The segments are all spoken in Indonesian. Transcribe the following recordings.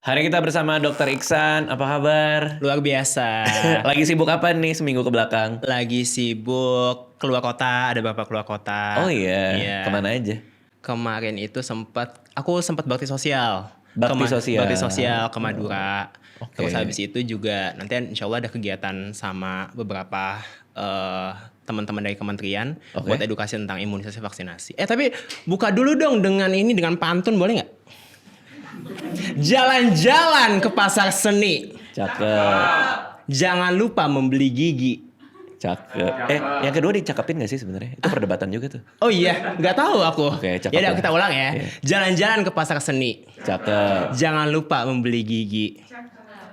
Hari kita bersama Dokter Iksan, apa kabar? Luar biasa. Lagi sibuk apa nih seminggu ke belakang? Lagi sibuk keluar kota, ada beberapa keluar kota. Oh iya, Iya. kemana aja? Kemarin itu aku sempat bakti sosial. Bakti sosial. Bakti sosial ke Madura. Oke. Terus habis itu juga nanti insya Allah ada kegiatan sama beberapa teman-teman dari kementerian Oke. buat edukasi tentang imunisasi vaksinasi. Tapi buka dulu dong dengan pantun, boleh nggak? Jalan-jalan ke pasar seni. Cakep, Jangan lupa membeli gigi. cakep. Yang kedua dicakepin gak sih sebenarnya? Itu perdebatan juga tuh. Oh iya, nggak tahu aku. Oke, cakep Ya udah ya. kita ulang ya. Iya. Jalan-jalan ke pasar seni. Cakep, Jangan lupa membeli gigi.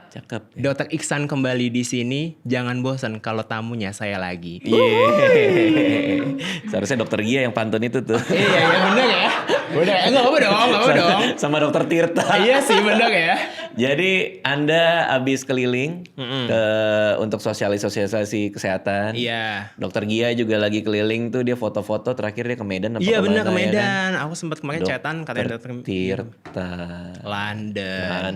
cakep. Dokter Iksan kembali di sini. Jangan bosan kalau tamunya saya lagi. Yeay. Seharusnya Dokter Gia yang pantun itu tuh. Iya, bener ya. Bener. Enggak apa dong. Sama Dokter Tirta. Iya sih, bener ya. Jadi Anda habis keliling untuk sosialisasi kesehatan. Iya. Dokter Gia juga lagi keliling tuh, dia foto-foto, terakhir dia ke Medan apa Iya bener, ke kemana, ya kan? Medan. Aku sempat kemarin chatan katanya dokter Tirta. London.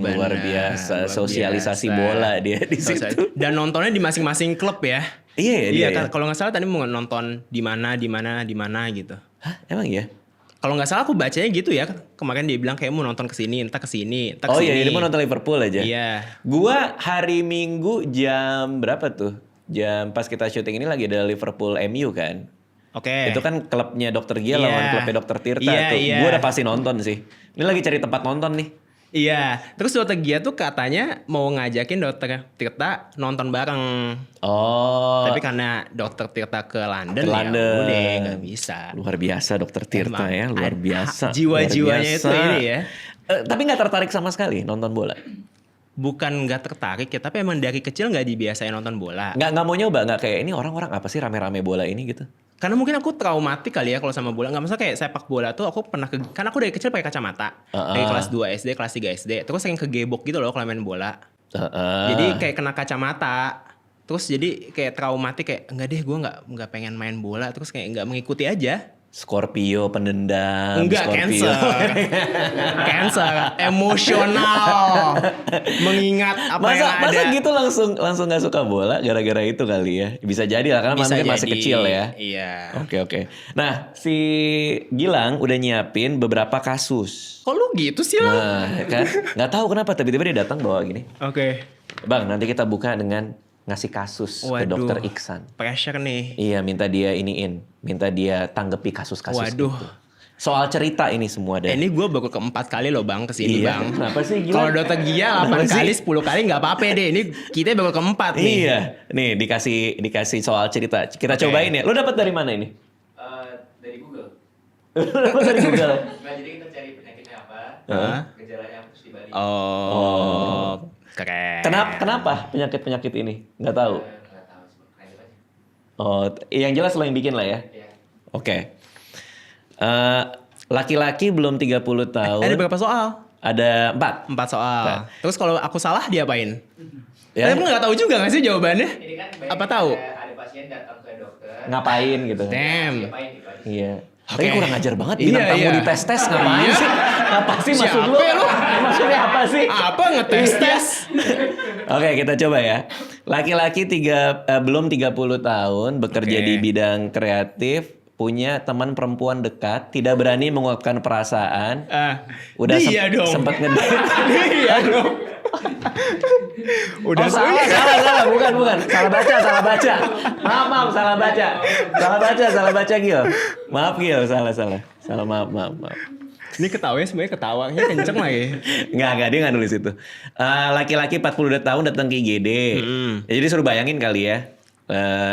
Luar Bener, biasa. luar Sosialisasi biasa. bola dia di situ. Dan nontonnya di masing-masing klub ya. Iya, Iya, dia. kalau nggak salah tadi mau nonton di mana gitu. Hah, emang ya? Kalau nggak salah aku bacanya gitu ya. Kemarin dia bilang kayak mau nonton kesini, entah kesini, entah Oh kesini. iya, dia mau nonton Liverpool aja. Iya. Gua hari Minggu jam berapa tuh? Jam pas kita syuting ini lagi ada Liverpool MU kan. Oke. Itu kan klubnya Dokter Gia Iya. lawan klubnya Dokter Tirta Iya, tuh. iya. Gue udah pasti nonton sih. Ini lagi cari tempat nonton nih. Iya. Terus dokter Gia tuh katanya mau ngajakin dokter Tirta nonton bareng. Oh. Tapi karena dokter Tirta ke London, Ke ya London. udah nggak bisa. Luar biasa Dokter Tirta Emang ya, luar biasa. jiwa-jiwanya luar itu biasa. ini ya. Tapi nggak tertarik sama sekali nonton bola. Bukan nggak tertarik ya, tapi emang dari kecil nggak dibiasain nonton bola. Nggak mau nyoba, nggak kayak ini orang-orang apa sih rame-rame bola ini gitu. Karena mungkin aku traumatik kali ya kalau sama bola. Nggak masalah kayak sepak bola tuh aku pernah kan aku dari kecil pakai kacamata. Dari kelas 2 SD, kelas 3 SD. Terus sering kegebok gitu loh kalau main bola. Jadi kayak kena kacamata. Terus jadi kayak traumatik kayak enggak deh gue nggak pengen main bola. Terus kayak nggak mengikuti aja. Scorpio pendendam. Enggak, Scorpio. Cancer. Emosional. Mengingat apa yang ada. Masa gitu langsung nggak suka bola gara-gara itu kali ya? Bisa jadi lah karena Bisa mungkin masih jadi. kecil ya. Iya. Oke. Nah, si Gilang udah nyiapin beberapa kasus. Kok lu gitu sih lo? Nah, kan nggak tahu kenapa tiba-tiba dia datang bawa gini. Oke. Bang, nanti kita buka dengan ngasih kasus ke Waduh. Dokter Iksan. Pressure nih. Iya, minta dia tanggepi kasus-kasus Waduh. itu. Soal cerita ini semua deh. Ini gue baru keempat kali loh bang kesini Iya, bang. kenapa sih gila? Kalau dokter Gia 8 Kenapa kali, sih? 10 kali nggak apa-apa deh. Ini kita baru keempat nih. Iya, nih dikasih soal cerita. Kita Oke. cobain ya. Lu dapat dari mana ini? Dari Google. Lu dapat dari Google. Nah, jadi kita cari penyakitnya apa, Heeh. gejalanya apa, terus dibalik. Oh, keren. Kenapa penyakit ini? Nggak tahu. Nggak tahu sih, random aja. Oh, yang jelas lo yang bikin lah ya. Iya. Oke. Laki-laki belum 30 tahun. Ada berapa soal? Ada 4. 4 soal. Empat. Terus kalau aku salah diapain? Ya. Tapi nggak tahu juga nggak sih jawabannya? Ini kan Apa tahu? ada pasien datang ke dokter. Ngapain gitu. Damn. Ngapain gitu aja. Iya. Oke. Tapi kurang ajar banget Iya, bintang tamu iya. di tes ngapain Iya. sih? Apa sih maksud lu? Siapa lu? Maksudnya apa sih? Apa ngetes-tes? Oke, kita coba ya. Laki-laki belum 30 tahun, bekerja Oke. di bidang kreatif, punya teman perempuan dekat, tidak berani mengungkapkan perasaan. Udah dia dong. sempat ngedate. Dia dong. Udah Oh, salah, bukan. Salah baca. Maaf, salah baca Gil. Maaf Gil, salah. Maaf. Ini ketawanya sebenarnya ketawanya kenceng lagi. Enggak, dia nggak nulis itu. Laki-laki 42 tahun datang ke IGD. Jadi suruh bayangin kali ya.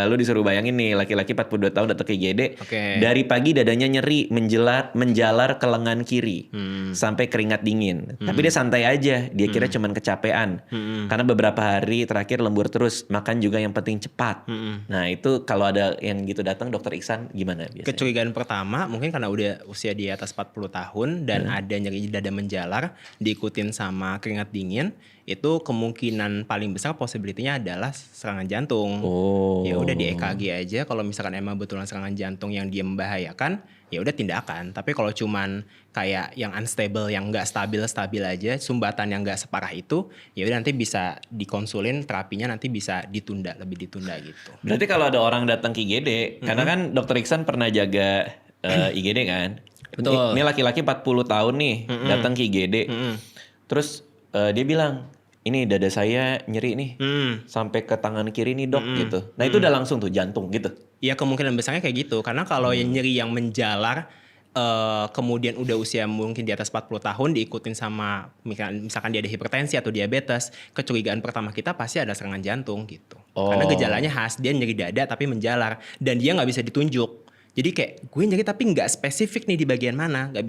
Lu disuruh bayangin nih, laki-laki 42 tahun datang ke IGD. Oke. Dari pagi dadanya nyeri, menjalar ke lengan kiri. Sampai keringat dingin. Tapi dia santai aja, dia kira cuman kecapean. Karena beberapa hari terakhir lembur terus, makan juga yang penting cepat. Nah itu kalau ada yang gitu datang Dokter Iksan gimana biasanya? Kecurigaan pertama mungkin karena udah usia di atas 40 tahun dan ada nyeri dada menjalar diikutin sama keringat dingin, itu kemungkinan paling besar possibility-nya adalah serangan jantung. Oh. Ya udah di EKG aja, kalau misalkan emang betulan serangan jantung yang dia membahayakan, ya udah tindakan. Tapi kalau cuman kayak yang unstable, yang nggak stabil aja, sumbatan yang nggak separah itu, ya udah nanti bisa dikonsulin, terapinya nanti bisa lebih ditunda gitu. Berarti kalau ada orang datang ke IGD, karena kan Dokter Iksan pernah jaga IGD kan. Betul. Ini laki-laki 40 tahun nih datang ke IGD. Terus dia bilang, ini dada saya nyeri nih sampai ke tangan kiri nih dok gitu. Nah itu udah langsung tuh jantung gitu. Iya kemungkinan besarnya kayak gitu. Karena kalau yang nyeri yang menjalar kemudian udah usia mungkin di atas 40 tahun diikutin sama misalkan dia ada hipertensi atau diabetes, kecurigaan pertama kita pasti ada serangan jantung gitu. Karena gejalanya khas, dia nyeri dada tapi menjalar dan dia nggak bisa ditunjuk. Jadi kayak gue nyeri tapi nggak spesifik nih di bagian mana, nggak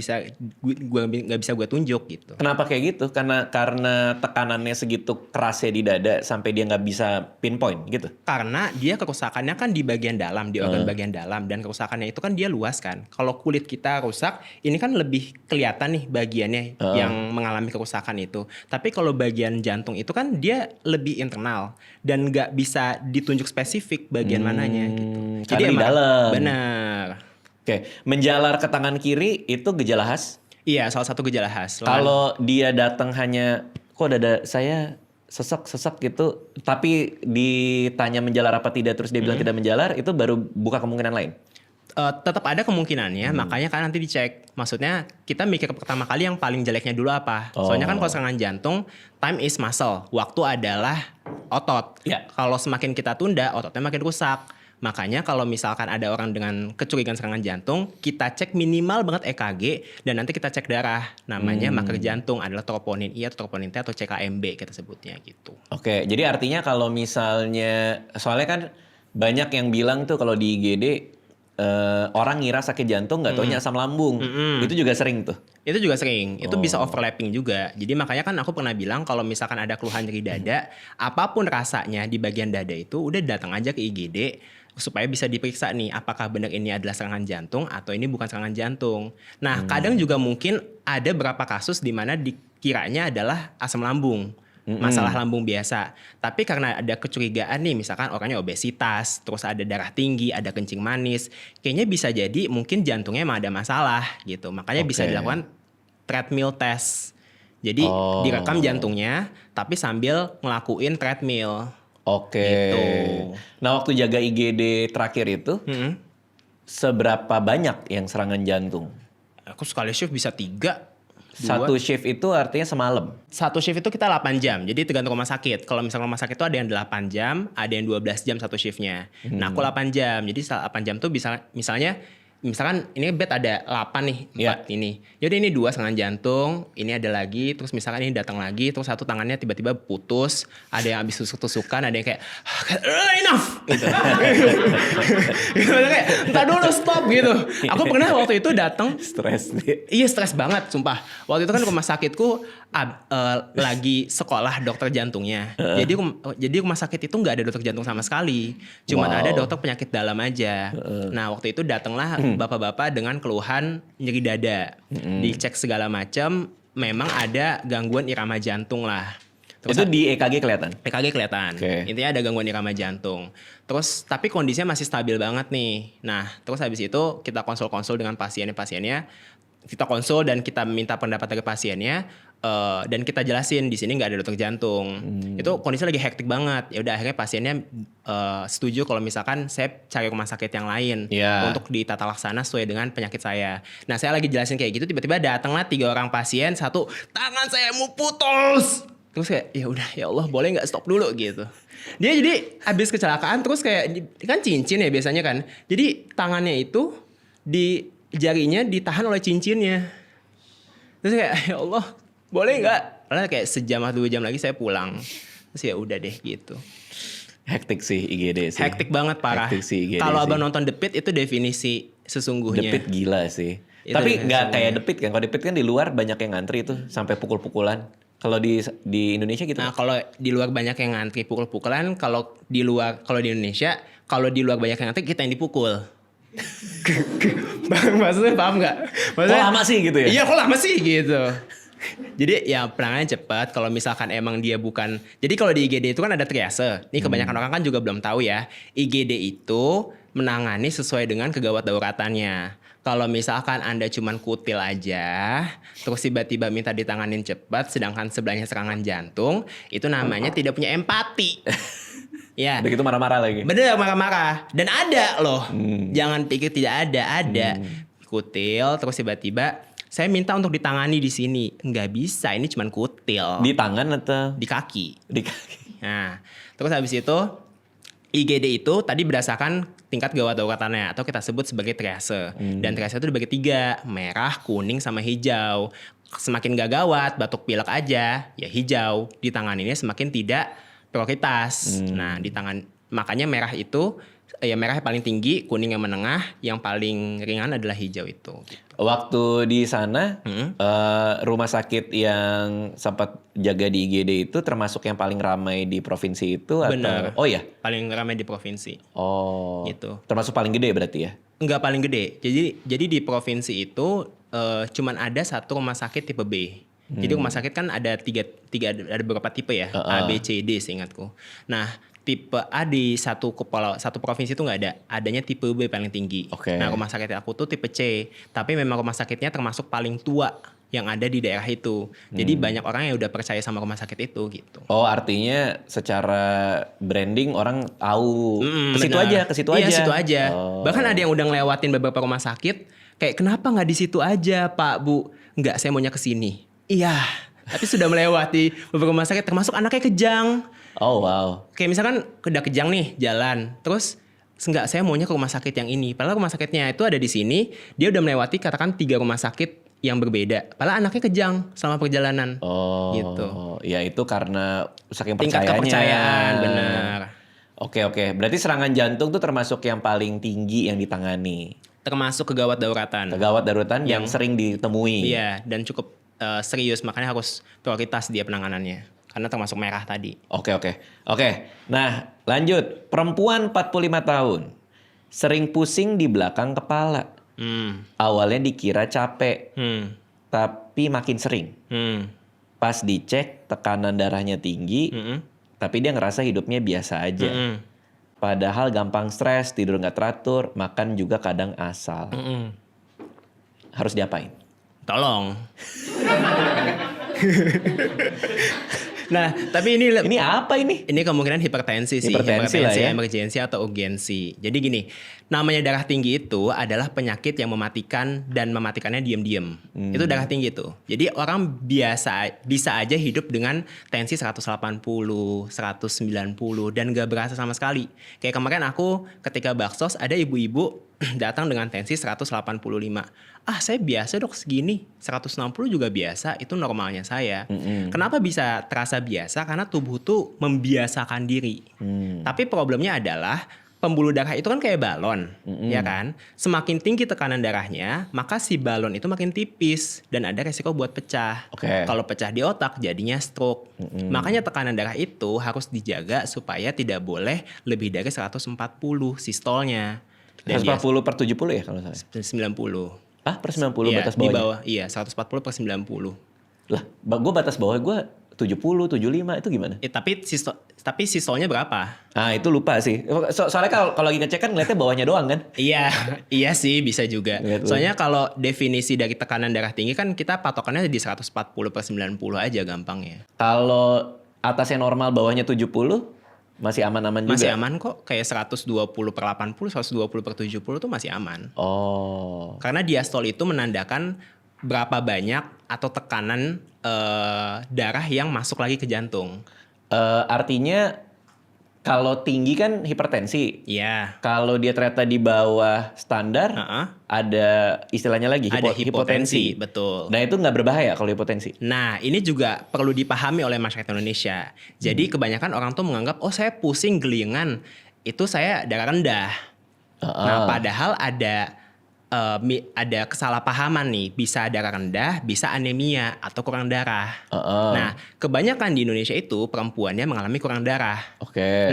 bisa gue tunjuk gitu. Kenapa kayak gitu? Karena tekanannya segitu kerasnya di dada sampai dia nggak bisa pinpoint gitu. Karena dia kerusakannya kan di bagian dalam, di organ bagian dalam, dan kerusakannya itu kan dia luas kan. Kalau kulit kita rusak, ini kan lebih kelihatan nih bagiannya yang mengalami kerusakan itu. Tapi kalau bagian jantung itu kan dia lebih internal dan nggak bisa ditunjuk spesifik bagian mananya gitu. Jadi di dalam. Benar. Oke, menjalar ke tangan kiri itu gejala khas? Iya, salah satu gejala khas. Kalau dia datang hanya, kok dada saya sesek gitu, tapi ditanya menjalar apa tidak, terus dia bilang tidak menjalar, itu baru buka kemungkinan lain? Tetap ada kemungkinannya, makanya kan nanti dicek. Maksudnya kita mikir pertama kali yang paling jeleknya dulu apa. Soalnya kan kalau serangan jantung, time is muscle. Waktu adalah otot. Ya. Kalau semakin kita tunda, ototnya makin rusak. Makanya kalau misalkan ada orang dengan kecurigaan serangan jantung, kita cek minimal banget EKG dan nanti kita cek darah. Namanya marker jantung adalah troponin I atau troponin T atau CKMB kita sebutnya gitu. Oke, jadi artinya kalau misalnya, soalnya kan banyak yang bilang tuh kalau di IGD orang ngira sakit jantung nggak taunya asam lambung. Itu juga sering tuh. Itu juga sering, itu bisa overlapping juga. Jadi makanya kan aku pernah bilang kalau misalkan ada keluhan nyeri dada, apapun rasanya di bagian dada itu udah datang aja ke IGD supaya bisa diperiksa nih apakah benar ini adalah serangan jantung atau ini bukan serangan jantung. Nah, kadang juga mungkin ada beberapa kasus di mana dikiranya adalah asam lambung. Masalah lambung biasa. Tapi karena ada kecurigaan nih, misalkan orangnya obesitas, terus ada darah tinggi, ada kencing manis, kayaknya bisa jadi mungkin jantungnya emang ada masalah gitu. Makanya bisa dilakukan treadmill test. Jadi direkam jantungnya, tapi sambil ngelakuin treadmill. Oke. Gitu. Nah waktu jaga IGD terakhir itu, seberapa banyak yang serangan jantung? Aku sekali shift bisa 3. Satu shift itu artinya semalam? Satu shift itu kita 8 jam. Jadi tergantung rumah sakit. Kalau misalnya rumah sakit itu ada yang 8 jam, ada yang 12 jam satu shiftnya. Nah aku 8 jam. Jadi 8 jam tuh bisa misalkan ini bed ada 8 nih, 4 ini. Jadi ini 2 serangan jantung, ini ada lagi, terus misalkan ini datang lagi, terus satu tangannya tiba-tiba putus, ada yang habis tusuk-tusukan, ada yang kayak enough gitu. Gitu kayak entar dulu stop gitu. Aku pernah waktu itu datang Stres nih. Iya stres banget sumpah. Waktu itu kan rumah sakitku lagi sekolah dokter jantungnya. Jadi rumah sakit itu nggak ada dokter jantung sama sekali. Cuman ada dokter penyakit dalam aja. Nah waktu itu datanglah bapak-bapak dengan keluhan nyeri dada. Dicek segala macam, memang ada gangguan irama jantung lah. Terus itu di EKG kelihatan? EKG kelihatan. Intinya ada gangguan irama jantung. Terus tapi kondisinya masih stabil banget nih. Nah, terus habis itu kita konsul-konsul dengan pasiennya. Kita konsul dan kita minta pendapat dari pasiennya dan kita jelasin di sini nggak ada dokter jantung. Itu kondisinya lagi hektik banget. Ya udah akhirnya pasiennya setuju kalau misalkan saya cari rumah sakit yang lain untuk ditata laksana sesuai dengan penyakit saya. Nah, saya lagi jelasin kayak gitu tiba-tiba datanglah 3 orang pasien, satu tangan saya mau putus. Terus kayak ya udah ya Allah boleh nggak stop dulu gitu. Dia jadi habis kecelakaan terus kayak kan cincin ya biasanya kan. Jadi tangannya itu di jarinya ditahan oleh cincinnya. Terus kayak ya Allah boleh nggak? Padahal kayak sejam atau 2 jam lagi saya pulang. Terus ya udah deh gitu. Hektik sih IGD sih. Hektik banget parah. Kalau abang nonton The Pit itu definisi sesungguhnya. The Pit gila sih. Itu tapi nggak kayak The Pit kan. Kalau The Pit kan di luar banyak yang ngantri itu sampai pukul-pukulan. Kalau di Indonesia gitu. Nah kalau di luar banyak yang ngantri pukul-pukulan. Kalau di Indonesia kalau di luar banyak yang ngantri kita yang dipukul. Maksudnya paham nggak? Kok lama sih gitu ya? Iya kok lama sih gitu. Jadi ya penanganannya cepat. Kalau misalkan emang dia bukan. Jadi kalau di IGD itu kan ada triase. Ini kebanyakan orang kan juga belum tahu ya. IGD itu menangani sesuai dengan kegawat dauratannya. Kalau misalkan Anda cuman kutil aja, terus tiba-tiba minta ditanganin cepat, sedangkan sebelahnya serangan jantung, itu namanya tidak punya empati. Ya. Udah gitu marah-marah lagi. Bener, marah-marah. Dan ada loh. Jangan pikir tidak ada. Kutil, terus tiba-tiba saya minta untuk ditangani di sini. Nggak bisa, ini cuman kutil. Di tangan atau Di kaki. di kaki? Nah, terus habis itu IGD itu tadi berdasarkan tingkat gawat daruratnya atau kita sebut sebagai triase. Dan triase itu dibagi 3, merah, kuning, sama hijau. Semakin gak gawat, batuk pilek aja, ya hijau. Ditanganinnya semakin tidak prioritas. Nah, makanya merah itu ya merah yang paling tinggi, kuning yang menengah, yang paling ringan adalah hijau itu. Waktu di sana rumah sakit yang sempat jaga di IGD itu termasuk yang paling ramai di provinsi itu atau? Bener. Oh ya. Paling ramai di provinsi. Oh. Gitu. Termasuk paling gede berarti ya? Enggak paling gede. Jadi di provinsi itu cuman ada satu rumah sakit tipe B. Jadi rumah sakit kan ada tiga ada beberapa tipe ya, A, B, C, D seingatku. Nah, tipe A di satu provinsi itu nggak ada, adanya tipe B paling tinggi. Oke. Nah, rumah sakit aku tuh tipe C, tapi memang rumah sakitnya termasuk paling tua yang ada di daerah itu. Jadi banyak orang yang udah percaya sama rumah sakit itu gitu. Oh, artinya secara branding orang tahu ke situ Benar. aja, ke situ Iya, aja. situ aja. Oh. Bahkan ada yang udah ngelewatin beberapa rumah sakit, kayak kenapa nggak di situ aja, Pak, Bu? Nggak, saya maunya ke sini. Iya, tapi sudah melewati beberapa rumah sakit, termasuk anaknya kejang. Oh, wow. Kayak misalkan udah kejang nih jalan, terus enggak, saya maunya ke rumah sakit yang ini. Padahal rumah sakitnya itu ada di sini, dia udah melewati katakan 3 rumah sakit yang berbeda. Padahal anaknya kejang selama perjalanan. Oh, Gitu. Ya itu karena saking Tingkat percayanya. kepercayaan, benar. Oke. Berarti serangan jantung tuh termasuk yang paling tinggi yang ditangani. Termasuk kegawat daruratan. Kegawat darurat yang sering ditemui. Iya, dan cukup serius, makanya harus prioritas dia penanganannya. Karena termasuk merah tadi. Oke. Nah, lanjut. Perempuan 45 tahun. Sering pusing di belakang kepala. Awalnya dikira capek, tapi makin sering. Pas dicek tekanan darahnya tinggi, tapi dia ngerasa hidupnya biasa aja. Padahal gampang stres, tidur nggak teratur, makan juga kadang asal. Harus diapain? Tolong. Nah, tapi ini apa ini? Ini kemungkinan hipertensi sih, Hipertensi lah ya. emergensi atau urgensi. Jadi gini, namanya darah tinggi itu adalah penyakit yang mematikan dan mematikannya diam-diam. Itu darah tinggi itu. Jadi orang bisa aja hidup dengan tensi 180, 190 dan gak berasa sama sekali. Kayak kemarin aku ketika baksos ada ibu-ibu datang dengan tensi 185. Saya biasa dok segini, 160 juga biasa, itu normalnya saya. Kenapa bisa terasa biasa? Karena tubuh tuh membiasakan diri. Tapi problemnya adalah pembuluh darah itu kan kayak balon, ya kan? Semakin tinggi tekanan darahnya, maka si balon itu makin tipis dan ada resiko buat pecah. Kalau pecah di otak jadinya stroke. Makanya tekanan darah itu harus dijaga supaya tidak boleh lebih dari 140 sistolnya. 140 per 70 ya kalau salah? 90. Per 90 Iya, batas di bawahnya? bawah, iya 140 per 90. Lah, gue batas bawah gue 70, 75 itu gimana? Tapi sistolnya berapa? Nah itu lupa sih. Soalnya kalau lagi ngecek kan ngeliatnya bawahnya doang kan? Iya sih bisa juga. Gitu. Soalnya kalau definisi dari tekanan darah tinggi kan kita patokannya di 140 per 90 aja gampangnya. Kalau atasnya normal bawahnya 70 masih aman-aman juga? Masih aman kok. Kayak 120 per 80, 120 per 70 tuh masih aman. Oh. Karena diastol itu menandakan berapa banyak atau tekanan darah yang masuk lagi ke jantung. Artinya kalau tinggi kan hipertensi. Iya. Kalau dia ternyata di bawah standar, ada istilahnya lagi Ada hipotensi, betul. Nah itu nggak berbahaya kalau hipotensi? Nah ini juga perlu dipahami oleh masyarakat Indonesia. Jadi kebanyakan orang tuh menganggap, saya pusing gelingan, itu saya darah rendah. Nah padahal ada kesalahpahaman nih, bisa darah rendah, bisa anemia atau kurang darah. Nah, kebanyakan di Indonesia itu perempuannya mengalami kurang darah.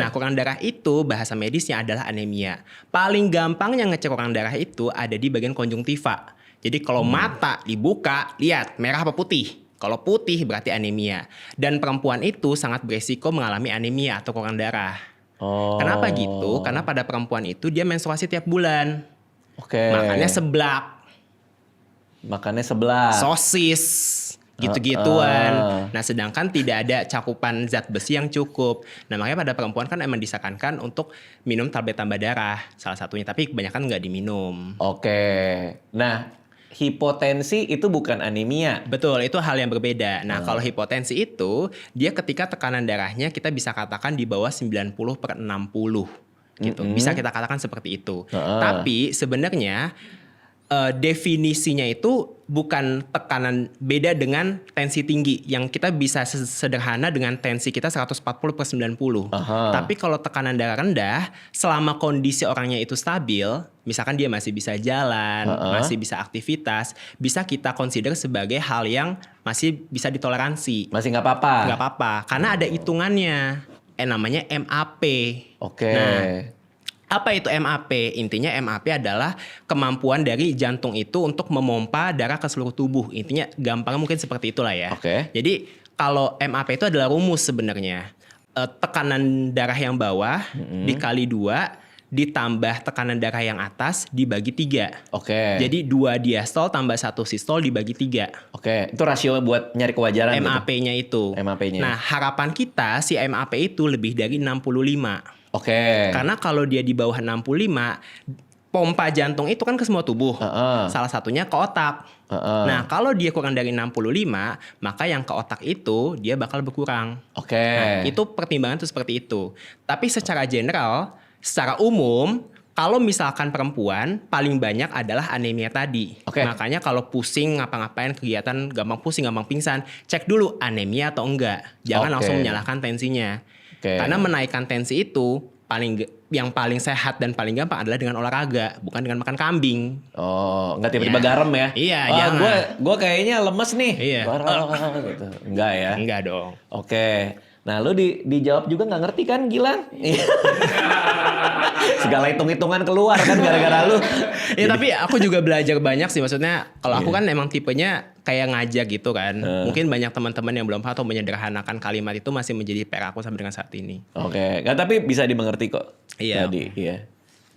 Nah, kurang darah itu bahasa medisnya adalah anemia. Paling gampang yang ngecek kurang darah itu ada di bagian konjungtiva. Jadi kalau mata dibuka, lihat merah apa putih. Kalau putih berarti anemia. Dan perempuan itu sangat beresiko mengalami anemia atau kurang darah. Kenapa gitu? Karena pada perempuan itu dia menstruasi tiap bulan. Makanya seblak. Makannya sebelah. sosis, gitu-gituan. Nah, sedangkan tidak ada cakupan zat besi yang cukup. Nah, makanya pada perempuan kan emang disarankan untuk minum tablet tambah darah salah satunya, tapi kebanyakan nggak diminum. Oke. Nah, hipotensi itu bukan anemia. Betul, itu hal yang berbeda. Nah, kalau hipotensi itu, dia ketika tekanan darahnya kita bisa katakan di bawah 90/60 gitu. Bisa kita katakan seperti itu. Tapi sebenarnya definisinya itu bukan tekanan, beda dengan tensi tinggi yang kita bisa sederhana dengan tensi kita 140/90. Tapi kalau tekanan darah rendah, selama kondisi orangnya itu stabil, misalkan dia masih bisa jalan, masih bisa aktivitas, bisa kita consider sebagai hal yang masih bisa ditoleransi. Masih nggak apa-apa. Nggak apa-apa, karena ada hitungannya. Namanya MAP. Oke. Nah, apa itu MAP? Intinya MAP adalah kemampuan dari jantung itu untuk memompa darah ke seluruh tubuh. Intinya gampangnya mungkin seperti itulah ya. Oke. Jadi kalau MAP itu adalah rumus sebenarnya. Tekanan darah yang bawah dikali 2 ditambah tekanan darah yang atas dibagi 3. Oke. Jadi 2 diastol tambah 1 sistol dibagi 3. Oke, itu rasio buat nyari kewajaran gitu? MAP-nya itu. MAP-nya. Nah, harapan kita si MAP itu lebih dari 65. Oke. Karena kalau dia di bawah 65, pompa jantung itu kan ke semua tubuh. Salah satunya ke otak. Nah, kalau dia kurang dari 65, maka yang ke otak itu dia bakal berkurang. Oke. Nah, itu pertimbangan tuh seperti itu. Tapi secara general, secara umum, kalau misalkan perempuan paling banyak adalah anemia tadi. Oke. Makanya kalau pusing ngapa-ngapain kegiatan gampang pusing, gampang pingsan, cek dulu anemia atau enggak. Jangan Oke. langsung menyalahkan tensinya. Oke. Karena menaikkan tensi itu yang paling sehat dan paling gampang adalah dengan olahraga, bukan dengan makan kambing. Oh, nggak tiba-tiba Ya. garam ya? Iya, Wah, jangan. Gue kayaknya lemes nih. Iya. Gitu. Enggak ya? Enggak dong. Oke. Nah, lu dijawab juga nggak ngerti kan, Gilang? Segala hitung-hitungan keluar kan gara-gara lu. Ya tapi aku juga belajar banyak sih, maksudnya kalau aku kan emang tipenya kayak ngajak gitu kan. Mungkin banyak teman-teman yang belum paham atau menyederhanakan kalimat itu masih menjadi PR aku sampai dengan saat ini. Oke. Nggak, tapi bisa dimengerti kok. Iya. Tadi, iya.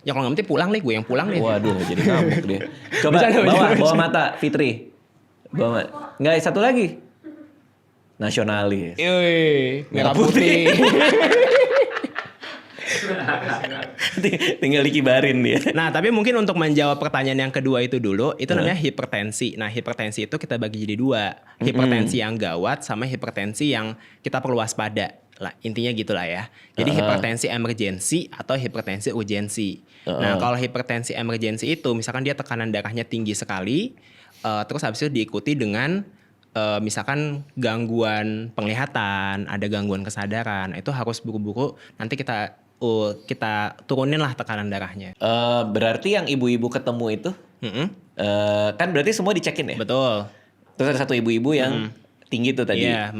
Ya kalau nggak ngerti pulang nih, gue yang pulang nih. Waduh, jadi ngamuk dia. Coba Bercanda. bawa mata, Fitri. Bawa mata. Nggak, satu lagi. Nasionalis. Merah putih. Tinggal dikibarin dia. Nah, tapi mungkin untuk menjawab pertanyaan yang kedua itu dulu, itu namanya hipertensi. Nah, hipertensi itu kita bagi jadi 2. Hipertensi yang gawat sama hipertensi yang kita perlu waspada. Lah, intinya gitulah ya. Jadi hipertensi emergensi atau hipertensi urgensi. Nah, kalau hipertensi emergensi itu misalkan dia tekanan darahnya tinggi sekali, terus habis itu diikuti dengan misalkan gangguan penglihatan, ada gangguan kesadaran, itu harus buru-buru nanti kita turunin lah tekanan darahnya. Berarti yang ibu-ibu ketemu itu, kan berarti semua dicekin ya? Betul. Terus ada satu ibu-ibu yang tinggi tuh tadi. Iya.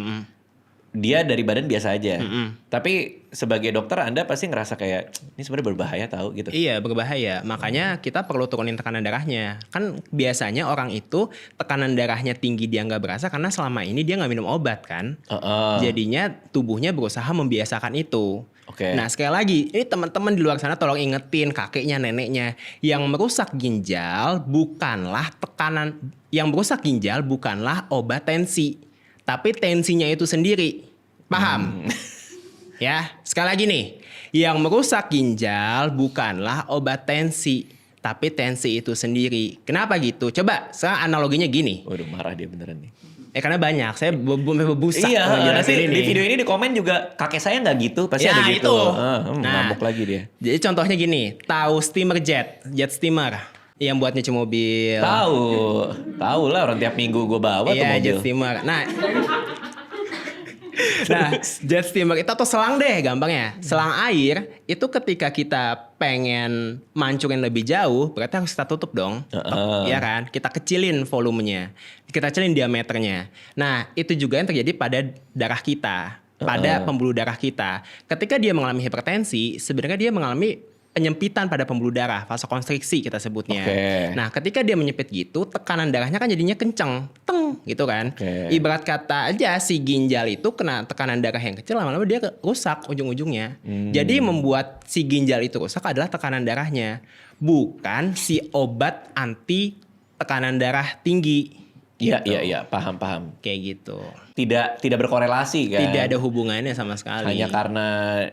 Dia dari badan biasa aja. Tapi sebagai dokter Anda pasti ngerasa kayak, ini sebenarnya berbahaya tahu gitu. Iya, berbahaya. Makanya kita perlu turunin tekanan darahnya. Kan biasanya orang itu tekanan darahnya tinggi dia nggak berasa karena selama ini dia nggak minum obat kan. Jadinya tubuhnya berusaha membiasakan itu. Oke. Nah, sekali lagi, ini teman-teman di luar sana tolong ingetin kakeknya, neneknya. Yang merusak ginjal bukanlah obat tensi. Tapi tensinya itu sendiri. Paham? Ya, sekali lagi nih. Yang merusak ginjal bukanlah obat tensi. Tapi tensi itu sendiri. Kenapa gitu? Coba, sekarang analoginya gini. Waduh, marah dia beneran nih. Karena banyak. Saya bebusak. Iya, nanti ini. di video ini di komen juga kakek saya nggak gitu, pasti Ya, ada gitu. itu. Ngamuk lagi dia. Jadi contohnya gini, tahu steamer jet steamer yang buat nyuci mobil. Tahu lah, orang tiap minggu gue bawa tuh Iya, mobil. jet steamer. Nah, jet steamer itu atau selang deh gampangnya. Selang air itu ketika kita pengen mancurin lebih jauh, berarti harus kita tutup dong. Iya kan? Kita kecilin volumenya. Kita kecilin diameternya. Nah, itu juga yang terjadi pada darah kita, pada pembuluh darah kita. Ketika dia mengalami hipertensi, sebenarnya dia mengalami penyempitan pada pembuluh darah, vasokonstriksi kita sebutnya. Nah, ketika dia menyempit gitu, tekanan darahnya kan jadinya kenceng, gitu kan. Ibarat kata aja si ginjal itu kena tekanan darah yang kecil, lama-lama dia rusak ujung-ujungnya. Jadi membuat si ginjal itu rusak adalah tekanan darahnya, bukan si obat anti tekanan darah tinggi. Iya, paham. Kayak gitu. Tidak berkorelasi kan? Tidak ada hubungannya sama sekali. Hanya karena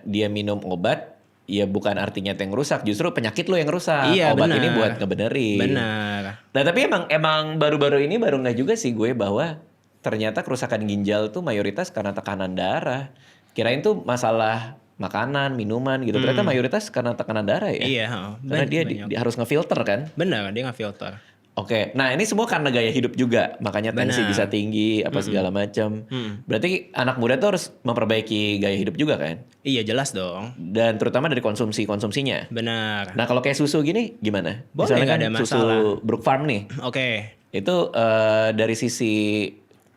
dia minum obat, ya bukan artinya itu yang rusak, justru penyakit lo yang rusak. Iya, Obat benar. ini buat ngebenerin. Benar. Nah tapi emang baru-baru ini baru nggak juga sih gue bahwa ternyata kerusakan ginjal tuh mayoritas karena tekanan darah. Kirain tuh masalah makanan, minuman gitu. Ternyata mayoritas karena tekanan darah ya. Iya. Karena dia harus ngefilter kan. Benar, dia nggak filter. Oke, nah ini semua karena gaya hidup juga, makanya tensi Benar. bisa tinggi, apa segala macam. Berarti anak muda tuh harus memperbaiki gaya hidup juga kan? Iya jelas dong. Dan terutama dari konsumsinya. Benar. Nah kalau kayak susu gini gimana? Boleh, Misalnya nggak kan ada susu masalah. Brook Farm nih, Oke. itu dari sisi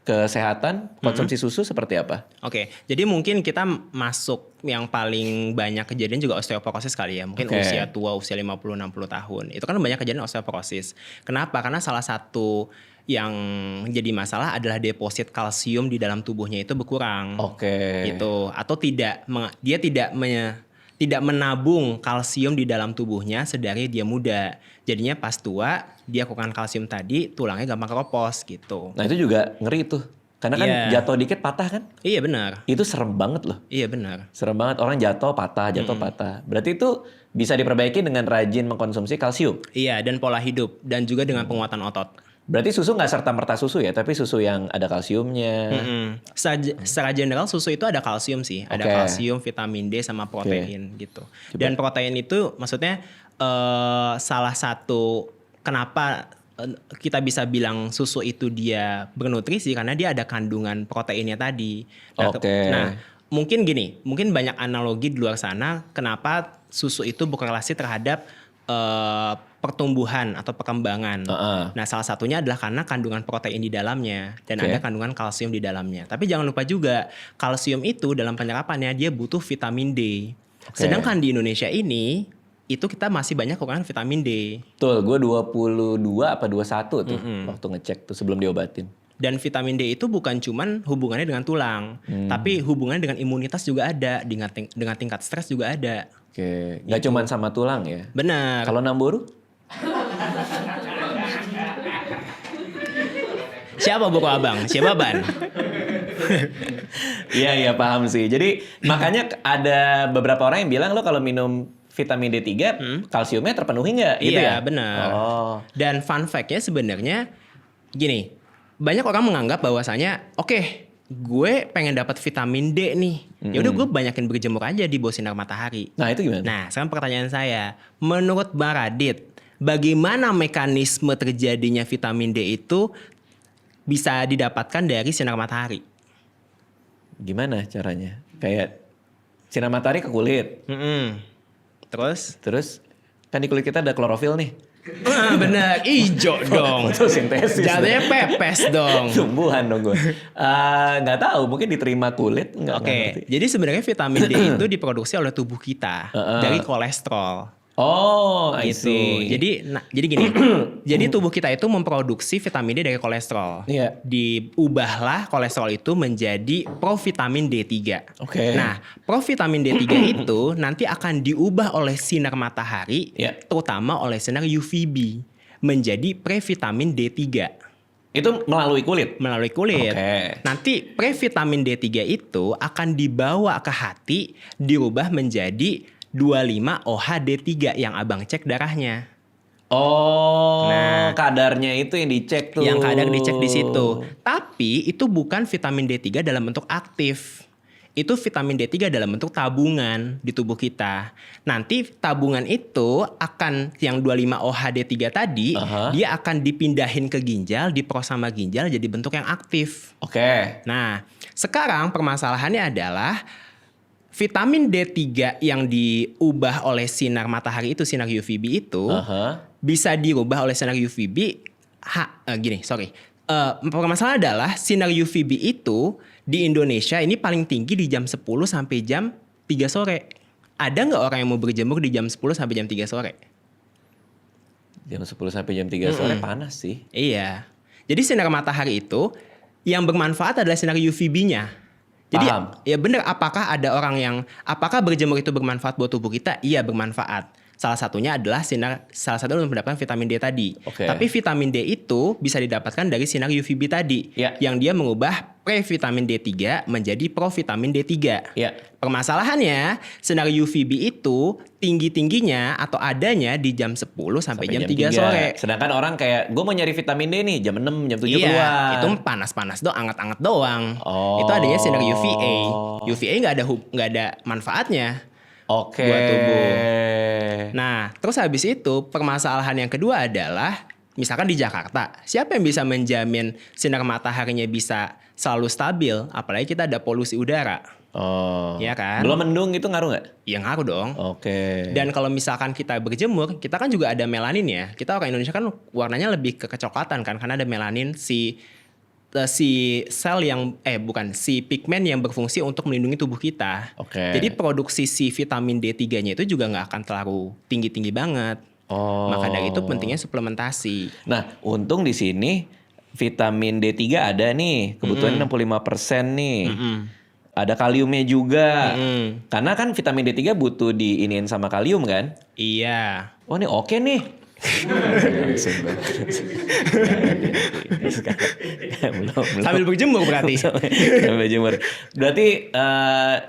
kesehatan konsumsi susu seperti apa? Oke, jadi mungkin kita masuk yang paling banyak kejadian juga osteoporosis kali ya. Mungkin Oke. usia tua, usia 50-60 tahun. Itu kan banyak kejadian osteoporosis. Kenapa? Karena salah satu yang jadi masalah adalah deposit kalsium di dalam tubuhnya itu berkurang. Oke. Gitu. Atau dia tidak menabung kalsium di dalam tubuhnya sedari dia muda. Jadinya pas tua, dia kekurangan kalsium tadi, tulangnya gampang keropos gitu. Nah itu juga ngeri tuh, karena kan Iya. jatuh dikit patah kan? Iya benar. Itu serem banget loh. Iya benar. Serem banget, orang jatuh patah. Berarti itu bisa diperbaiki dengan rajin mengkonsumsi kalsium. Iya, dan pola hidup dan juga dengan penguatan otot. Berarti susu nggak serta-merta susu ya, tapi susu yang ada kalsiumnya. Secara general susu itu ada kalsium sih, ada Oke. kalsium, vitamin D sama protein gitu. Dan protein itu maksudnya salah satu kenapa kita bisa bilang susu itu dia bernutrisi karena dia ada kandungan proteinnya tadi. Oke. Nah, mungkin gini, mungkin banyak analogi di luar sana kenapa susu itu berkorelasi terhadap pertumbuhan atau perkembangan. Nah, salah satunya adalah karena kandungan protein di dalamnya dan Oke. ada kandungan kalsium di dalamnya. Tapi jangan lupa juga kalsium itu dalam penyerapannya dia butuh vitamin D. Oke. Sedangkan di Indonesia ini itu kita masih banyak kekurangan vitamin D. Betul, gue 22 apa 21 tuh waktu ngecek tuh sebelum diobatin. Dan vitamin D itu bukan cuman hubungannya dengan tulang, tapi hubungannya dengan imunitas juga ada, dengan tingkat stres juga ada. Oke, nggak cuman sama tulang ya. Benar. Kalau Namboru? Siapa buku abang? Siapa ban? Iya paham sih. Jadi makanya ada beberapa orang yang bilang lo kalau minum vitamin D3 kalsiumnya terpenuhi nggak? Gitu Iya ya? benar. Oh. Dan fun fact-nya sebenarnya gini, banyak orang menganggap bahwasanya oke, gue pengen dapat vitamin D nih. Ya udah gue banyakin berjemur aja di bawah sinar matahari. Nah itu gimana? Nah, sekarang pertanyaan saya, menurut Bang Radit, bagaimana mekanisme terjadinya vitamin D itu bisa didapatkan dari sinar matahari? Gimana caranya? Kayak sinar matahari ke kulit. Terus? Kan di kulit kita ada klorofil nih. Bener, ijo dong. Fotosintesis. Jatuhnya pepes dong. Tumbuhan dong gue. Nggak tahu, mungkin diterima kulit nggak Oke, ngerti. jadi sebenarnya vitamin D itu diproduksi oleh tubuh kita dari kolesterol. Oh, I Gitu. see. Jadi gini, jadi tubuh kita itu memproduksi vitamin D dari kolesterol. Iya. Diubahlah kolesterol itu menjadi provitamin D3. Oke. Nah, provitamin D3 itu nanti akan diubah oleh sinar matahari, Iya. terutama oleh sinar UVB, menjadi previtamin D3 Itu melalui kulit. melalui kulit. Oke. Nanti previtamin D3 itu akan dibawa ke hati, dirubah menjadi 25 OH-D3 yang abang cek darahnya. Oh, Nah. kadarnya itu yang dicek tuh. Yang kadang dicek di situ. Tapi itu bukan vitamin D3 dalam bentuk aktif. Itu vitamin D3 dalam bentuk tabungan di tubuh kita. Nanti tabungan itu akan yang 25 OH-D3 tadi, dia akan dipindahin ke ginjal, diproses sama ginjal jadi bentuk yang aktif. Oke. Nah, sekarang permasalahannya adalah vitamin D3 yang diubah oleh sinar matahari itu, sinar UVB itu, bisa dirubah oleh sinar UVB. Permasalahan adalah sinar UVB itu di Indonesia ini paling tinggi di jam 10 sampai jam 3 sore. Ada nggak orang yang mau berjemur di jam 10 sampai jam 3 sore? Jam 10 sampai jam 3 sore panas sih. Iya. Jadi sinar matahari itu yang bermanfaat adalah sinar UVB-nya. Jadi ya benar, apakah ada orang yang apakah berjemur itu bermanfaat buat tubuh kita? Iya bermanfaat. Salah satunya adalah salah satu untuk mendapatkan vitamin D tadi. Oke. Tapi vitamin D itu bisa didapatkan dari sinar UVB tadi. Ya. Yang dia mengubah pre-vitamin D3 menjadi pro-vitamin D3. Ya. Permasalahannya, sinar UVB itu tinggi-tingginya atau adanya di jam 10 sampai jam 3 sore. Sedangkan orang kayak gue mau nyari vitamin D nih jam 6, jam 7 Iya, keluar. itu panas-panas doang, anget-anget doang. Oh. Itu adanya sinar UVA. UVA nggak ada manfaatnya. Oke. Buat tubuh. Nah, terus habis itu permasalahan yang kedua adalah misalkan di Jakarta, siapa yang bisa menjamin sinar mataharinya bisa selalu stabil? Apalagi kita ada polusi udara. Oh. Iya kan? Belum mendung itu ngaruh nggak? Ya ngaruh dong. Oke. Dan kalau misalkan kita berjemur, kita kan juga ada melanin ya. Kita orang Indonesia kan warnanya lebih ke kecoklatan kan, karena ada melanin si sel yang si pigmen yang berfungsi untuk melindungi tubuh kita. Oke. Jadi produksi si vitamin D3-nya itu juga nggak akan terlalu tinggi-tinggi banget. Oh. Maka dari itu pentingnya suplementasi. Nah, untung di sini vitamin D3 ada nih, kebutuhan 65% nih. Ada kaliumnya juga. Karena kan vitamin D3 butuh diiniin sama kalium kan? Iya. Oh, ini oke nih. belum. Sambil berjemur berarti. Sambil berjemur. Berarti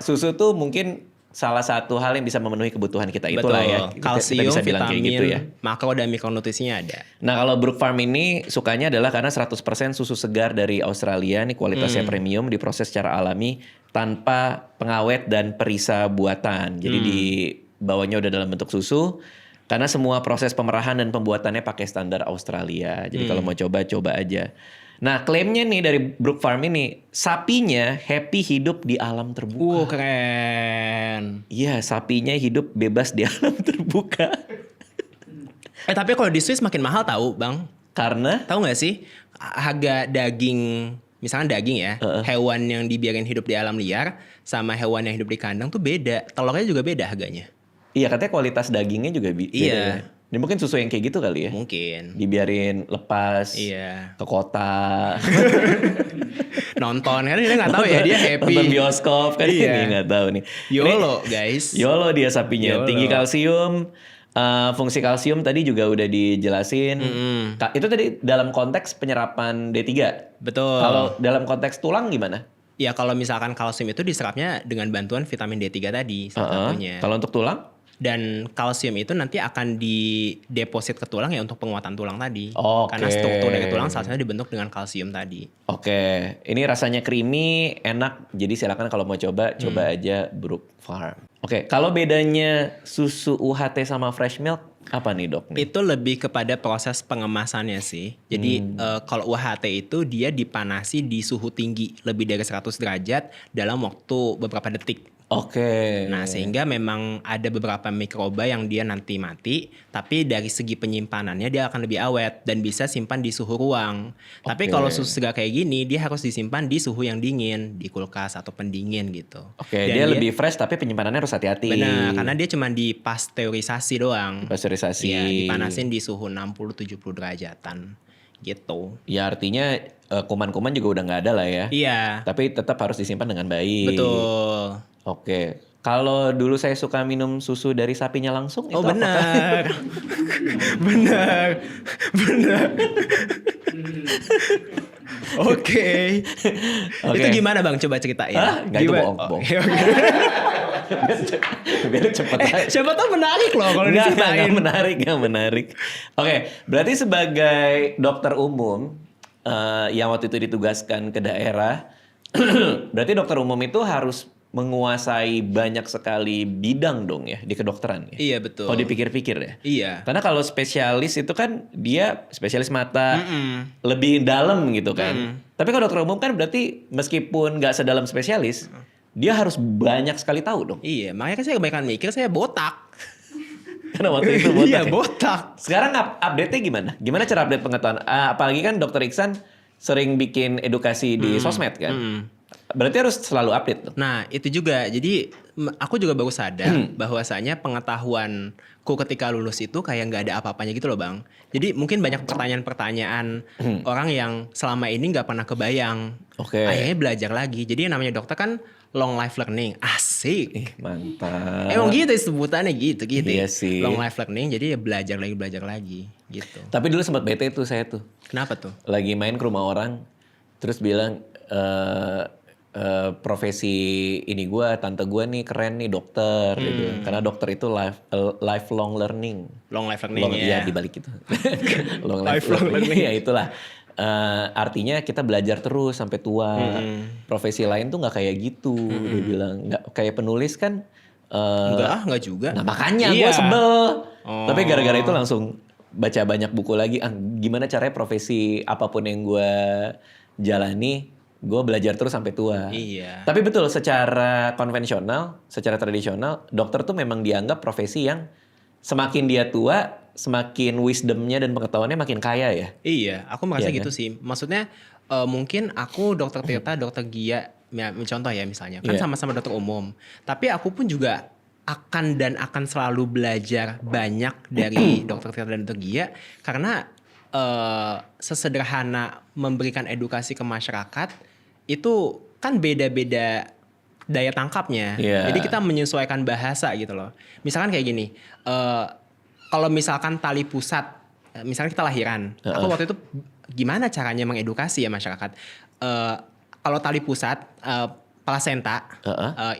susu tuh mungkin salah satu hal yang bisa memenuhi kebutuhan kita itulah ya. Kalsium, kita bisa bilang vitamin, kayak gitu ya. makro dan mikronutrisinya ada. Nah, kalau Brook Farm ini sukanya adalah karena 100% susu segar dari Australia, nih kualitasnya premium, diproses secara alami tanpa pengawet dan perisa buatan. Jadi dibawanya udah dalam bentuk susu. Karena semua proses pemerahan dan pembuatannya pakai standar Australia. Jadi kalau mau coba aja. Nah, klaimnya nih dari Brook Farm ini, sapinya happy hidup di alam terbuka. Keren. Iya, sapinya hidup bebas di alam terbuka. Tapi kalau di Swiss makin mahal tahu, Bang. Karena Tahu nggak sih harga daging, misalnya daging ya, hewan yang dibiarin hidup di alam liar sama hewan yang hidup di kandang tuh beda. Telurnya juga beda harganya. iya, katanya kualitas dagingnya juga beda. Iya. Ya. Dan mungkin susu yang kayak gitu kali ya. Mungkin. Dibiarin lepas Iya. ke kota. Nonton kan dia nggak tahu ya, dia happy. Nonton bioskop kan Iya. ini nggak tahu nih. YOLO guys. YOLO dia sapinya. YOLO. Tinggi kalsium. Fungsi kalsium tadi juga udah dijelasin. Itu tadi dalam konteks penyerapan D3. Betul. Kalau dalam konteks tulang gimana? Ya kalau misalkan kalsium itu diserapnya dengan bantuan vitamin D3 tadi salah satunya. Kalau untuk tulang? Dan kalsium itu nanti akan dideposit ke tulang ya untuk penguatan tulang tadi. Oke. Karena struktur dari tulang salah satunya dibentuk dengan kalsium tadi. Oke, ini rasanya creamy, enak. Jadi silakan kalau mau coba aja Brook Farm. Oke, kalau bedanya susu UHT sama fresh milk apa nih dok? Itu lebih kepada proses pengemasannya sih. Jadi kalau UHT itu dia dipanasi di suhu tinggi lebih dari 100 derajat dalam waktu beberapa detik. Oke. Nah sehingga memang ada beberapa mikroba yang dia nanti mati, tapi dari segi penyimpanannya dia akan lebih awet dan bisa simpan di suhu ruang. Tapi kalau susu segar kayak gini dia harus disimpan di suhu yang dingin, di kulkas atau pendingin gitu. Oke, Dan dia lebih fresh tapi penyimpanannya harus hati-hati. benar, karena dia cuma dipasteurisasi doang. Pasteurisasi. Iya, dipanasin di suhu 60-70 derajatan gitu. Ya artinya kuman-kuman juga udah nggak ada lah ya. Iya, Tapi tetap harus disimpan dengan baik. betul. Oke. Kalau dulu saya suka minum susu dari sapinya langsung, Oh itu benar. benar. Oke. Itu gimana Bang? Coba ceritain. Nggak, itu bohong. Biar cepet aja. Siapa tahu menarik loh kalau diceritain. Nggak menarik. Oke, berarti sebagai dokter umum yang waktu itu ditugaskan ke daerah, berarti dokter umum itu harus menguasai banyak sekali bidang dong ya di kedokteran ya. Iya betul. Kalau dipikir-pikir ya. Iya. Karena kalau spesialis itu kan dia spesialis mata lebih dalam gitu kan. Tapi kalau dokter umum kan berarti meskipun nggak sedalam spesialis, dia harus banyak sekali tahu dong. Iya, makanya kan saya kebanyakan mikir saya botak. Karena waktu itu botak. Iya, ya. botak. Sekarang update-nya gimana? Gimana cara update pengetahuan? Apalagi kan dokter Iksan sering bikin edukasi di sosmed kan. Berarti harus selalu update tuh. Nah, itu juga. Jadi aku juga baru sadar bahwasanya pengetahuanku ketika lulus itu kayak nggak ada apa-apanya gitu loh, Bang. Jadi mungkin banyak pertanyaan-pertanyaan orang yang selama ini nggak pernah kebayang. Oke. Akhirnya belajar lagi. Jadi yang namanya dokter kan long life learning. Asik. Asik. Mantap. Emang gitu sebutannya gitu. Iya sih. Long life learning, jadi ya belajar lagi gitu. Tapi dulu sempat bete tuh saya tuh. Kenapa tuh? Lagi main ke rumah orang, terus bilang profesi ini tante gue nih keren nih dokter gitu. Karena dokter itu lifelong learning. Long life learning Iya dibalik itu. Long Lifelong learning. Ya itulah. Artinya kita belajar terus sampai tua. Profesi lain tuh nggak kayak gitu. Dia bilang nggak kayak penulis kan. Enggak juga. Nah makanya Iya. gue sebel. Oh. Tapi gara-gara itu langsung baca banyak buku lagi. Gimana caranya profesi apapun yang gue jalani, gue belajar terus sampai tua. Iya. Tapi betul secara konvensional, secara tradisional, dokter tuh memang dianggap profesi yang semakin dia tua, semakin wisdomnya dan pengetahuannya makin kaya ya. Iya, aku merasa Iya gitu kan? sih. Maksudnya mungkin aku dokter Tirta, dokter Gia, ya, contoh ya misalnya, kan Iya. sama-sama dokter umum. Tapi aku pun juga akan selalu belajar banyak dari dokter Tirta dan dokter Gia karena sesederhana memberikan edukasi ke masyarakat itu kan beda-beda daya tangkapnya. Iya. Jadi kita menyesuaikan bahasa gitu loh. Misalkan kayak gini, kalau misalkan tali pusat, misalnya kita lahiran, aku waktu itu gimana caranya mengedukasi ya masyarakat. Kalau tali pusat, plasenta,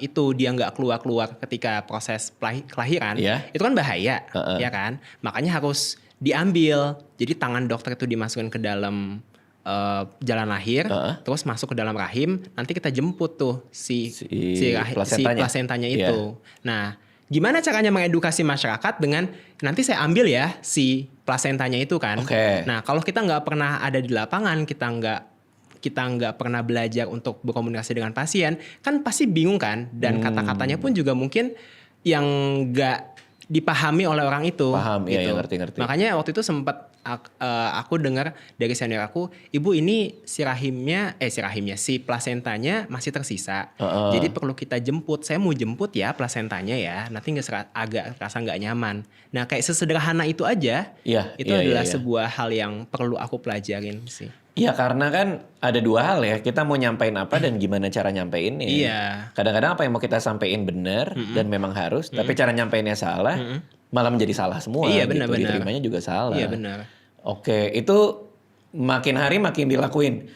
itu dia nggak keluar ketika proses kelahiran, Iya. itu kan bahaya, ya kan? Makanya harus diambil. Jadi tangan dokter itu dimasukkan ke dalam jalan lahir, terus masuk ke dalam rahim, nanti kita jemput tuh si plasentanya itu. Nah, gimana caranya mengedukasi masyarakat dengan nanti saya ambil ya si plasentanya itu kan. Nah, kalau kita nggak pernah ada di lapangan, kita nggak pernah belajar untuk berkomunikasi dengan pasien, kan pasti bingung kan. Dan kata-katanya pun juga mungkin yang nggak dipahami oleh orang itu. Paham, gitu. iya ngerti. Makanya waktu itu sempat aku dengar dari senior aku, ibu ini si plasentanya masih tersisa. Jadi perlu kita jemput. Saya mau jemput ya plasentanya ya. Nanti agak rasa nggak nyaman. Nah kayak sesederhana itu aja. Itu adalah sebuah hal yang perlu aku pelajarin sih. Iya karena kan ada dua hal ya. Kita mau nyampein apa dan gimana cara nyampeinnya. Iya. Kadang-kadang apa yang mau kita sampein benar dan memang harus. Tapi cara nyampeinnya salah. Malah menjadi salah semua. Iya gitu. benar-benar. Diterimanya juga salah. Iya benar. Oke, itu makin hari makin dilakuin.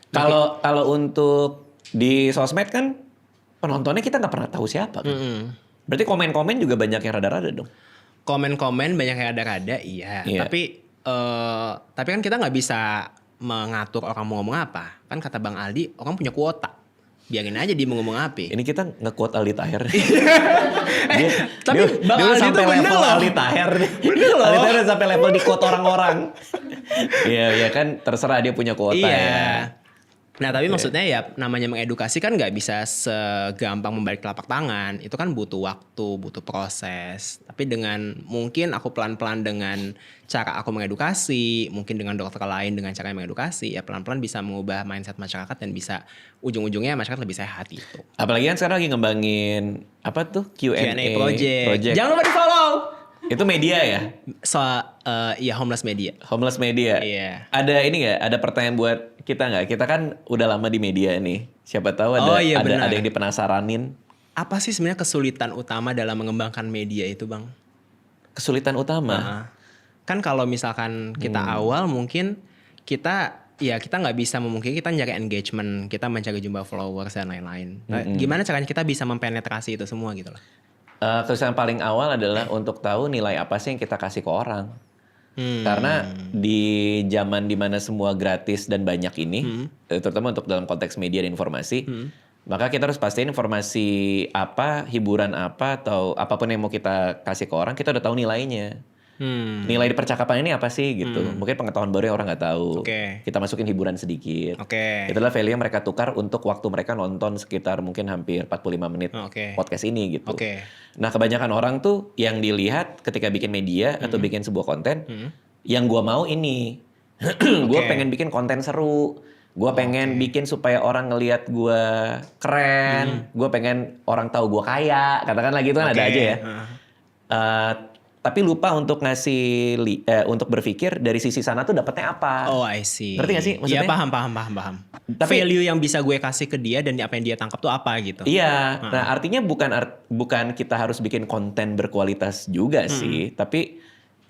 Kalau untuk di sosmed kan penontonnya kita nggak pernah tahu siapa kan. Berarti komen-komen juga banyak yang rada-rada dong. Komen-komen banyak yang rada-rada, iya. Tapi kan kita nggak bisa mengatur orang mau ngomong apa. Kan kata Bang Aldi, orang punya kuota. Biarin aja dia mau ngomong apa. Ini kita nge-quote Aldi Taher. Tapi Bang Aldi sampai tuh bener level loh. Aldi Taher nih. Bener loh. Aldi Taher sampai level di quote orang-orang. Iya kan terserah dia punya kuota ya. Nah tapi maksudnya ya namanya mengedukasi kan nggak bisa segampang membalik telapak tangan. Itu kan butuh waktu, butuh proses. Tapi dengan mungkin aku pelan-pelan dengan cara aku mengedukasi, mungkin dengan dokter lain dengan cara mengedukasi, ya pelan-pelan bisa mengubah mindset masyarakat dan bisa ujung-ujungnya masyarakat lebih sehat itu. Apalagi kan sekarang lagi ngembangin apa tuh Q&A project. Jangan lupa di follow. Itu media ya? Ya Homeless Media. Homeless Media. Iya. Ada ini nggak? Ada pertanyaan buat kita nggak? Kita kan udah lama di media nih. Siapa tahu ada yang dipenasaranin. Apa sih sebenarnya kesulitan utama dalam mengembangkan media itu, Bang? Kesulitan utama? Kan kalau misalkan kita awal mungkin kita nggak bisa memungkiri kita nyari engagement, kita mencari jumlah followers dan lain-lain. Nah, gimana caranya kita bisa mempenetrasi itu semua gitu loh? Kesulitan paling awal adalah untuk tahu nilai apa sih yang kita kasih ke orang. Karena di zaman dimana semua gratis dan banyak ini, terutama untuk dalam konteks media dan informasi, maka kita harus pastiin informasi apa, hiburan apa, atau apapun yang mau kita kasih ke orang, kita udah tahu nilainya. Nilai di percakapan ini apa sih gitu. Mungkin pengetahuan baru yang orang nggak tahu. Kita masukin hiburan sedikit. Itulah value yang mereka tukar untuk waktu mereka nonton sekitar mungkin hampir 45 menit podcast ini gitu. Nah kebanyakan orang tuh yang dilihat ketika bikin media atau bikin sebuah konten, yang gua mau ini. Gua pengen bikin konten seru. Gua pengen bikin supaya orang ngelihat gua keren. Gua pengen orang tahu gua kaya. Katakanlah gitu kan ada aja ya. tapi lupa untuk untuk berpikir dari sisi sana tuh dapetnya apa. Oh, I see. Ngerti gak sih maksudnya? Iya, paham. Tapi value yang bisa gue kasih ke dia dan apa yang dia tangkap tuh apa gitu. Iya, nah artinya bukan kita harus bikin konten berkualitas juga sih, tapi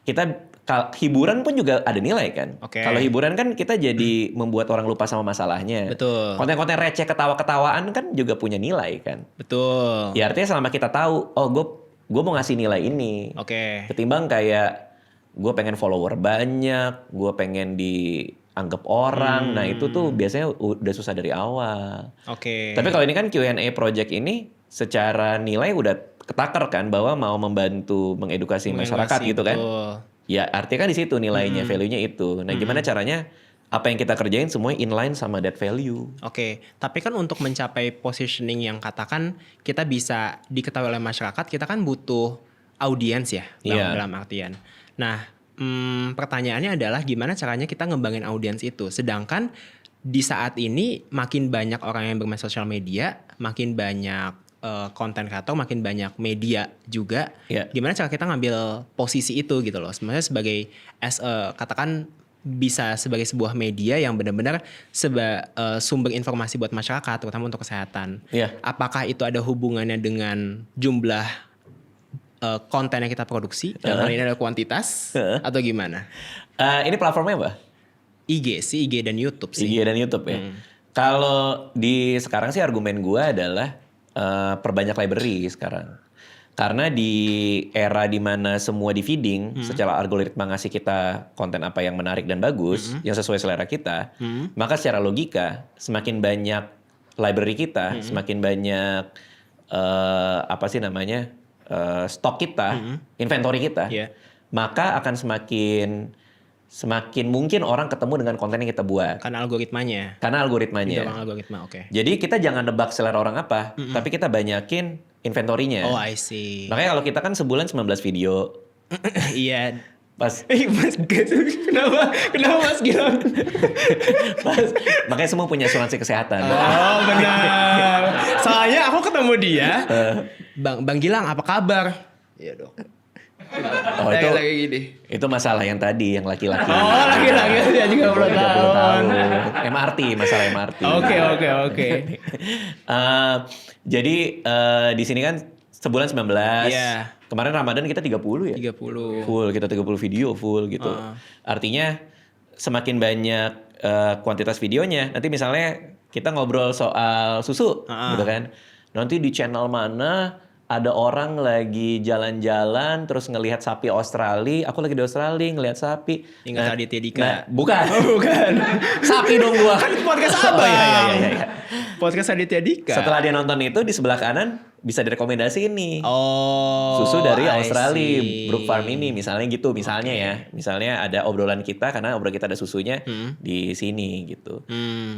kita hiburan pun juga ada nilai kan. Oke. Kalau hiburan kan kita jadi membuat orang lupa sama masalahnya. Betul. Konten-konten receh ketawa-ketawaan kan juga punya nilai kan. Betul. Ya artinya selama kita tahu, oh gue mau ngasih nilai ini. Oke. Ketimbang kayak gue pengen follower banyak, gue pengen dianggap orang. Nah itu tuh biasanya udah susah dari awal. Oke. Tapi kalau ini kan Q&A project ini secara nilai udah ketakar kan bahwa mau membantu mengedukasi masyarakat gitu kan. Betul. Ya artinya kan di situ nilainya, value-nya itu. Nah gimana caranya apa yang kita kerjain semuanya inline sama that value. Oke, tapi kan untuk mencapai positioning yang katakan kita bisa diketahui oleh masyarakat, kita kan butuh audiens ya, dalam artian. Nah, pertanyaannya adalah gimana caranya kita ngembangin audiens itu. Sedangkan di saat ini makin banyak orang yang bermain sosial media, makin banyak konten kreator, makin banyak media juga. Yeah. Gimana cara kita ngambil posisi itu gitu loh. Sebenarnya sebagai katakan bisa sebagai sebuah media yang benar-benar sumber informasi buat masyarakat, terutama untuk kesehatan. Yeah. Apakah itu ada hubungannya dengan jumlah konten yang kita produksi? Dalam hal ini adalah kuantitas atau gimana? Ini platformnya apa? IG dan YouTube sih. IG dan YouTube ya. Kalau sekarang sih argumen gue adalah perbanyak library sekarang. Karena di era dimana semua di feeding, secara algoritma ngasih kita konten apa yang menarik dan bagus, yang sesuai selera kita, maka secara logika semakin banyak library kita, semakin banyak stok kita, inventory kita, maka akan semakin mungkin orang ketemu dengan konten yang kita buat. Karena algoritmanya. Didorong algoritma, oke. Jadi kita jangan nebak selera orang apa, tapi kita banyakin inventorinya. Oh, I see. Makanya kalau kita kan sebulan 19 video. Iya. Pas Mas kenapa Mas Gilang? makanya semua punya asuransi kesehatan. Oh, benar. Soalnya aku ketemu dia. Bang Gilang, apa kabar? Iya, Dok. Oh, itu lagi gini. Itu masalah yang tadi, yang laki-laki. Oh, laki-laki dia 30 tahun. MRT, masalah MRT. Oke. Jadi di sini kan sebulan 19. Iya. Kemarin Ramadan kita 30 ya? 30. Full, kita 30 video full gitu. Artinya semakin banyak kuantitas videonya. Nanti misalnya kita ngobrol soal susu gitu kan. Nanti di channel mana ada orang lagi jalan-jalan terus ngelihat sapi Australia, aku lagi di Australia ngelihat sapi. Ingat Aditya Dika. Nah, bukan. Bukan. Sapi dong gua. Kan podcast Abang. Oh, iya. Podcast Aditya Dika. Setelah dia nonton itu di sebelah kanan bisa direkomendasi nih. Oh. Susu dari I Australia, see. Brook Farm ini misalnya gitu, misalnya ya. Misalnya ada obrolan kita karena obrolan kita ada susunya di sini gitu.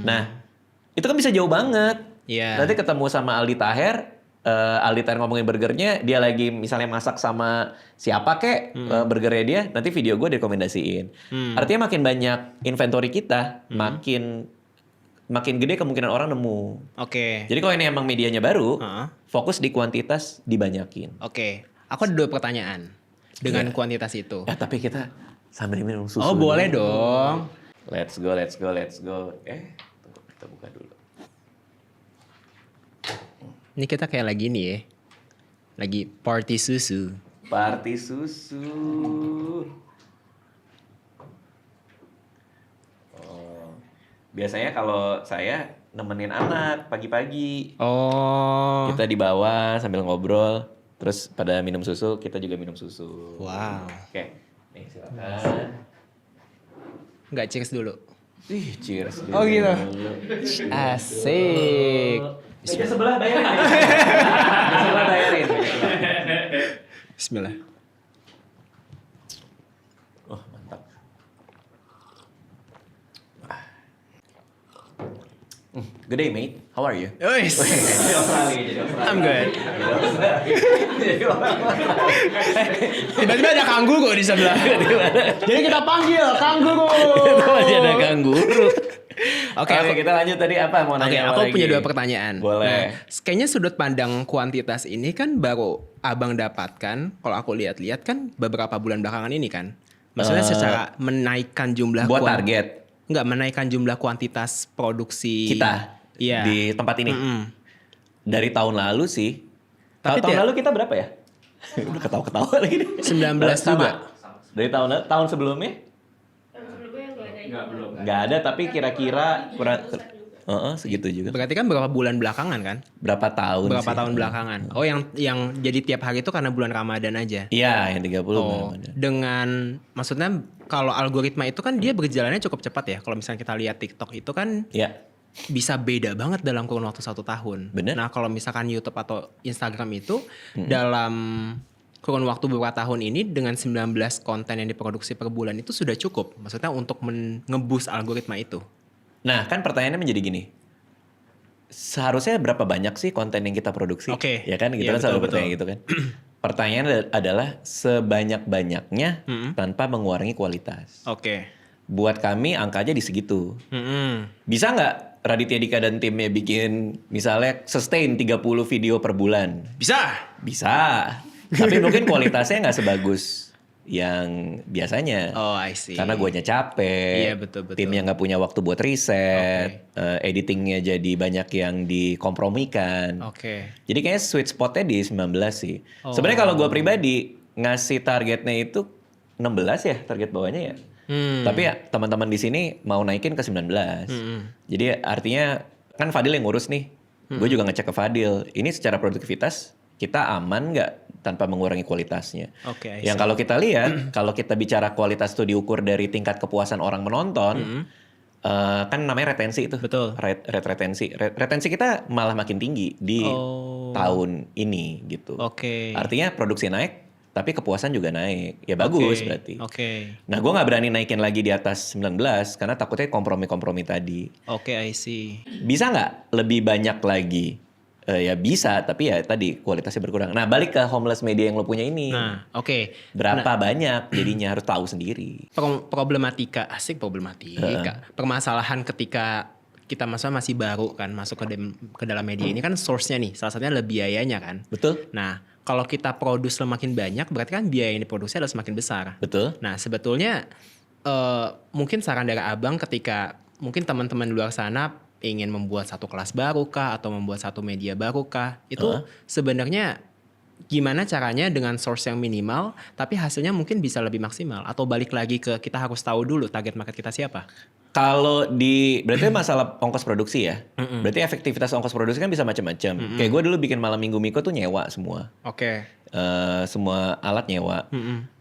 Nah, itu kan bisa jauh banget. Iya. Nanti ketemu sama Aldi Taher ngomongin burgernya, dia lagi misalnya masak sama siapa kek burgernya dia, nanti video gue direkomendasiin. Artinya makin banyak inventory kita, makin gede kemungkinan orang nemu. Oke. Jadi kalau ini emang medianya baru, fokus di kuantitas dibanyakin. Oke. Aku ada 2 pertanyaan dengan kuantitas itu. Tapi kita sambil minum susu. Oh, boleh dulu. dong. Let's go. Tunggu, kita buka dulu. Ini kita kayak lagi nih ya. Lagi party susu. Party susu. Biasanya kalau saya nemenin anak pagi-pagi. Oh. Kita di bawah sambil ngobrol. Terus pada minum susu, kita juga minum susu. Wow. Oke. Nih silakan. Nggak cheers dulu. Cheers. Oh, gitu. Dulu. Asik. Meja sebelah bayarin. Bismillah. Oh, mantap. Good day, mate. How are you? I'm good. Tiba-tiba ada kanguru di sebelah. Jadi kita panggil kanguru. Masih ada kanguru. Oke, kita lanjut tadi apa mau nanya aku apa punya lagi? 2 pertanyaan. Boleh. Nah, kayaknya sudut pandang kuantitas ini kan baru abang dapatkan. Kalau aku lihat-lihat kan beberapa bulan belakangan ini kan. Maksudnya secara menaikkan jumlah buat target Enggak, menaikkan jumlah kuantitas produksi kita Iya. di tempat ini. Dari tahun lalu sih. Tapi tahun lalu kita berapa ya? Udah ketawa-ketawa lagi nih. 19 Sama. juga. Dari tahun sebelumnya? Nggak ada, tapi kira-kira kurang segitu juga. Berarti kan berapa bulan belakangan kan? Berapa tahun Berapa sih? tahun belakangan? Oh, yang jadi tiap hari itu karena bulan Ramadan aja. Iya, yang 30 Oh, Ramadan. dengan maksudnya kalau algoritma itu kan dia berjalannya cukup cepat ya. Kalau misalnya kita lihat TikTok itu kan Iya. bisa beda banget dalam kurun waktu 1 tahun. Bener. Nah, kalau misalkan YouTube atau Instagram itu dalam kurun waktu beberapa tahun ini dengan 19 konten yang diproduksi per bulan itu sudah cukup. Maksudnya untuk nge-boost algoritma itu. Nah, kan pertanyaannya menjadi gini. Seharusnya berapa banyak sih konten yang kita produksi? Oke. Ya kan, gitu Iya, kan selalu betul, bertanya gitu kan. Pertanyaan adalah sebanyak-banyaknya tanpa mengurangi kualitas. Oke. Buat kami angkanya di segitu. Bisa nggak Raditya Dika dan timnya bikin misalnya sustain 30 video per bulan? Bisa. Bisa. Tapi mungkin kualitasnya nggak sebagus yang biasanya. Oh, I see. Karena guanya capek. Iya, betul. Timnya nggak punya waktu buat riset. Editingnya jadi banyak yang dikompromikan. Oke. Jadi kayaknya sweet spotnya di 19 sih. Sebenarnya kalau gue pribadi ngasih targetnya itu 16 ya target bawahnya ya. Tapi ya teman-teman di sini mau naikin ke 19. Jadi artinya kan Fadil yang ngurus nih. Gue juga ngecek ke Fadil. Ini secara produktivitas kita aman nggak tanpa mengurangi kualitasnya. Oke, Yang kalau kita lihat, kalau kita bicara kualitas itu diukur dari tingkat kepuasan orang menonton, kan namanya retensi itu. Betul. Retensi. Retensi kita malah makin tinggi di tahun ini gitu. Oke. Artinya produksi naik, tapi kepuasan juga naik. Ya bagus berarti. Oke. Nah, gue nggak berani naikin lagi di atas 19 karena takutnya kompromi-kompromi tadi. Oke, I see. Bisa nggak lebih banyak lagi? Ya bisa, tapi ya tadi kualitasnya berkurang. Nah, balik ke homeless media yang lo punya ini. Nah, oke. Berapa banyak jadinya harus tahu sendiri. Problematika, asik problematika. Permasalahan ketika kita masih baru kan masuk ke dalam media ini kan source-nya nih. Salah satunya adalah biayanya kan. Betul? Nah, kalau kita produce semakin banyak berarti kan biaya yang diproduksi adalah semakin besar. Betul. Nah, sebetulnya mungkin saran dari abang ketika mungkin teman-teman di luar sana ingin membuat satu kelas baru kah atau membuat satu media baru kah, itu sebenarnya gimana caranya dengan source yang minimal tapi hasilnya mungkin bisa lebih maksimal, atau balik lagi ke kita harus tahu dulu target market kita siapa. Kalau berarti masalah ongkos produksi ya. Berarti efektivitas ongkos produksi kan bisa macam-macam. Kayak gue dulu bikin Malam Minggu Miko tuh nyewa semua. Oke. Semua alat nyewa.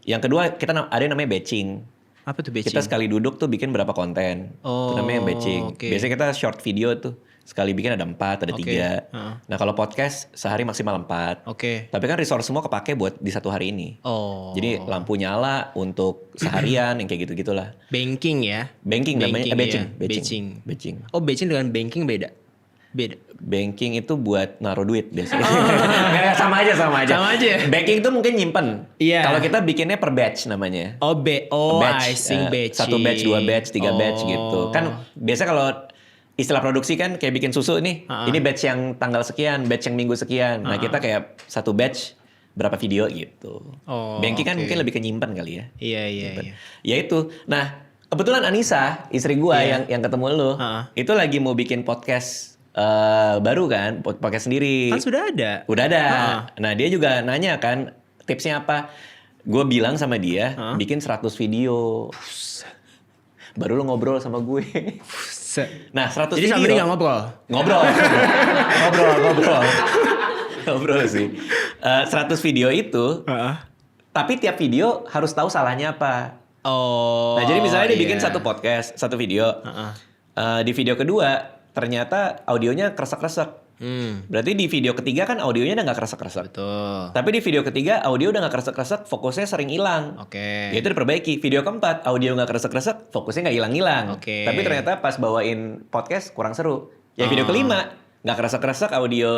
Yang kedua kita ada yang namanya batching. Apa tuh batching? Kita sekali duduk tuh bikin berapa konten. Itu namanya batching. Oke. Biasanya kita short video tuh. Sekali bikin ada 4, ada 3. Nah kalau podcast sehari maksimal 4. Oke. Tapi kan resource semua kepake buat di satu hari ini. Oh. Jadi lampu nyala untuk seharian yang kayak gitu-gitulah. Banking ya. Banking namanya, Banking, batching. ya. Batching. Oh, batching dengan banking beda. Banking itu buat naruh duit biasanya. Sama aja. Sama aja. Banking itu mungkin nyimpen. Iya. Kalau kita bikinnya per batch namanya. Oh, Batch, I see, batching. 1 batch, 2 batch, 3 batch gitu. Kan biasa kalau istilah produksi kan kayak bikin susu nih. Ini batch yang tanggal sekian, batch yang minggu sekian. Nah kita kayak 1 batch berapa video gitu. Banking kan mungkin lebih ke nyimpen kali ya. Iya. Ya itu. Nah kebetulan Anissa, istri gua yang ketemu lu, itu lagi mau bikin podcast baru kan, podcast sendiri. Kan sudah ada. Udah ada. Nah dia juga nanya kan tipsnya apa. Gue bilang sama dia bikin 100 video. Baru lu ngobrol sama gue. Nah 100 Jadi video. sama dia nggak ngobrol? Ngobrol sih. 100 video itu. Tapi tiap video harus tahu salahnya apa. Oh. Nah jadi misalnya dia bikin satu podcast, satu video. Di video kedua ternyata audionya kresek-kresek. Berarti di video ketiga kan audionya udah gak kresek-kresek. Betul. Tapi di video ketiga audio udah gak kresek-kresek, fokusnya sering hilang. Oke. Ya itu diperbaiki. Video keempat audio gak kresek-kresek, fokusnya gak hilang-hilang. Oke. Tapi ternyata pas bawain podcast kurang seru. Ya video kelima gak kresek-kresek, audio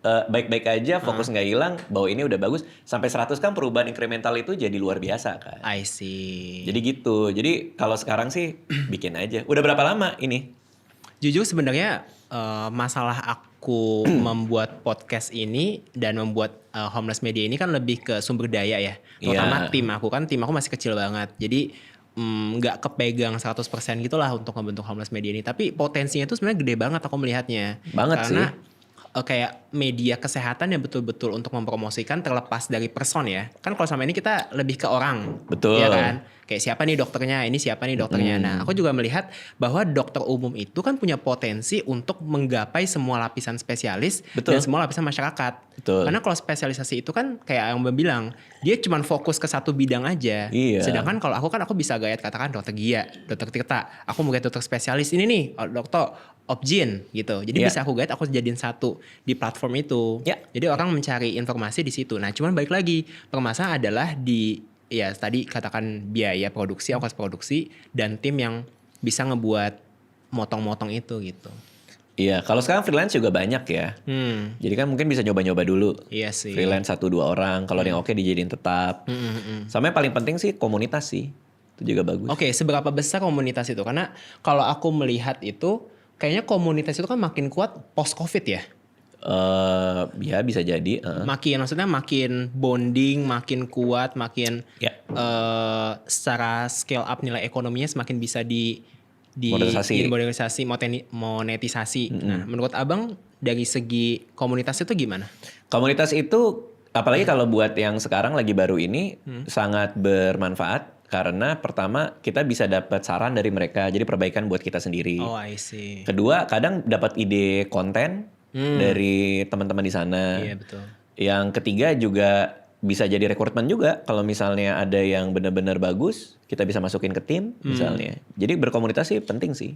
baik-baik aja, fokus gak hilang, bawa ini udah bagus. Sampai 100 kan perubahan incremental itu jadi luar biasa kan. I see. Jadi gitu. Jadi kalau sekarang sih bikin aja. Udah berapa lama ini? Jujur sebenarnya masalah aku membuat podcast ini dan membuat Homeless Media ini kan lebih ke sumber daya ya. Terutama tim aku masih kecil banget. Jadi nggak kepegang 100% gitu lah untuk membentuk Homeless Media ini. Tapi potensinya itu sebenarnya gede banget aku melihatnya. Banget Karena sih. kayak media kesehatan yang betul-betul untuk mempromosikan terlepas dari person ya. Kan kalau sama ini kita lebih ke orang. Betul. Iya kan? Kayak siapa nih dokternya, ini siapa nih dokternya. Nah, aku juga melihat bahwa dokter umum itu kan punya potensi untuk menggapai semua lapisan spesialis Betul. dan semua lapisan masyarakat. Betul. Karena kalau spesialisasi itu kan kayak yang Mbak bilang, dia cuma fokus ke satu bidang aja. Iya. Sedangkan kalau aku bisa gayat katakan dokter Gia, dokter Tirta, aku mau gayat dokter spesialis ini nih, dokter Opjin gitu. Jadi bisa aku gayat, aku jadiin satu di platform itu. Jadi orang mencari informasi di situ. Nah, cuman balik lagi, permasalahan adalah di ya tadi katakan biaya produksi, ongkos produksi dan tim yang bisa ngebuat motong-motong itu gitu. Iya, kalau sekarang freelance juga banyak ya. Jadi kan mungkin bisa nyoba-nyoba dulu. Iya sih. Freelance 1-2 orang, kalau yang oke dijadiin tetap. Sama yang paling penting sih komunitas sih. Itu juga bagus. Oke, seberapa besar komunitas itu? Karena kalau aku melihat itu kayaknya komunitas itu kan makin kuat post Covid ya. Ya bisa jadi. Maksudnya makin bonding, makin kuat, makin Ya. secara scale up nilai ekonominya semakin bisa di Monetisasi. monetisasi. Nah, menurut Abang dari segi komunitas itu gimana? Komunitas itu apalagi kalau buat yang sekarang lagi baru ini sangat bermanfaat karena pertama kita bisa dapat saran dari mereka, jadi perbaikan buat kita sendiri. Oh, I see. Kedua, kadang dapat ide konten dari teman-teman di sana. Iya, betul. Yang ketiga juga bisa jadi rekrutmen juga. Kalau misalnya ada yang benar-benar bagus, kita bisa masukin ke tim misalnya. Jadi berkomunitas sih penting sih.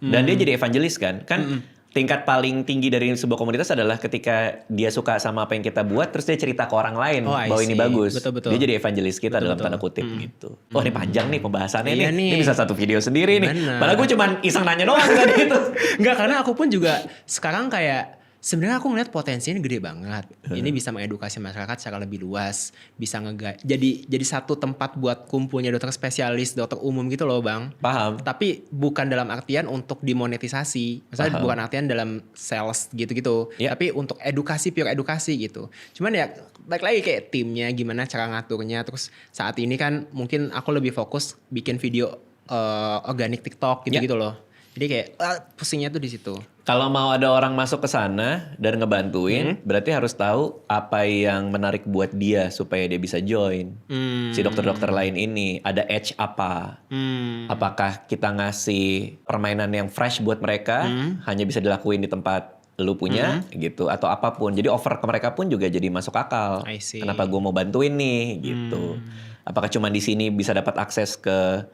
Dan dia jadi evangelis kan. Kan tingkat paling tinggi dari sebuah komunitas adalah ketika dia suka sama apa yang kita buat, terus dia cerita ke orang lain bahwa ini bagus. Betul. Dia jadi evangelis kita dalam tanda kutip gitu. Oh ini panjang nih pembahasannya Iya nih. Ini bisa satu video sendiri nih. Bener. Padahal gue cuma iseng nanya doang tadi itu. Enggak, karena aku pun juga sekarang kayak sebenarnya aku ngeliat potensinya gede banget. Ini bisa mengedukasi masyarakat secara lebih luas, bisa jadi satu tempat buat kumpulnya dokter spesialis, dokter umum gitu loh, Bang. Paham. Tapi bukan dalam artian untuk dimonetisasi. Misalnya bukan artian dalam sales gitu-gitu, tapi untuk edukasi, pure edukasi gitu. Cuman ya balik lagi kayak timnya gimana cara ngaturnya. Terus saat ini kan mungkin aku lebih fokus bikin video organik TikTok gitu-gitu loh. Jadi kayak pusingnya tuh di situ. Kalau mau ada orang masuk ke sana dan ngebantuin, berarti harus tahu apa yang menarik buat dia supaya dia bisa join. Si dokter-dokter lain ini ada edge apa? Apakah kita ngasih permainan yang fresh buat mereka, hanya bisa dilakuin di tempat lu punya gitu atau apapun. Jadi offer ke mereka pun juga jadi masuk akal. I see. Kenapa gue mau bantuin nih gitu. Apakah cuma di sini bisa dapat akses ke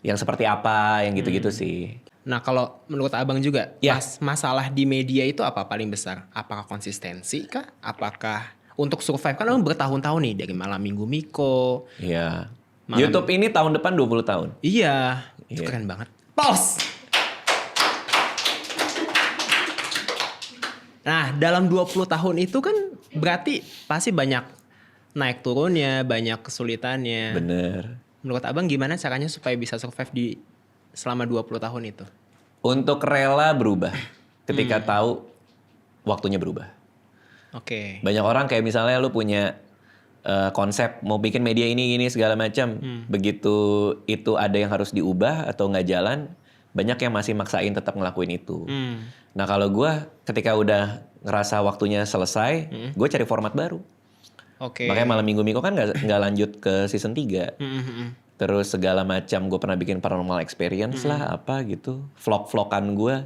yang seperti apa, yang gitu-gitu sih. Nah, kalau menurut Abang juga, masalah di media itu apa paling besar? Apakah konsistensi kah? Apakah untuk survive? Kan Abang bertahun-tahun nih dari Malam Minggu Miko. Iya. YouTube ini tahun depan 20 tahun. Iya. Itu keren banget. Pause! Nah, dalam 20 tahun itu kan berarti pasti banyak naik turunnya, banyak kesulitannya. Bener. Menurut Abang gimana caranya supaya bisa survive selama 20 tahun itu? Untuk rela berubah ketika tahu waktunya berubah. Oke. Banyak orang kayak misalnya lu punya konsep mau bikin media ini segala macam. Begitu itu ada yang harus diubah atau nggak jalan, banyak yang masih maksain tetap ngelakuin itu. Nah kalau gue ketika udah ngerasa waktunya selesai, gue cari format baru. Oke. Makanya Malam Minggu Miko kan nggak lanjut ke season 3. Terus segala macam gue pernah bikin paranormal experience lah apa gitu. Vlog-vlogan gue.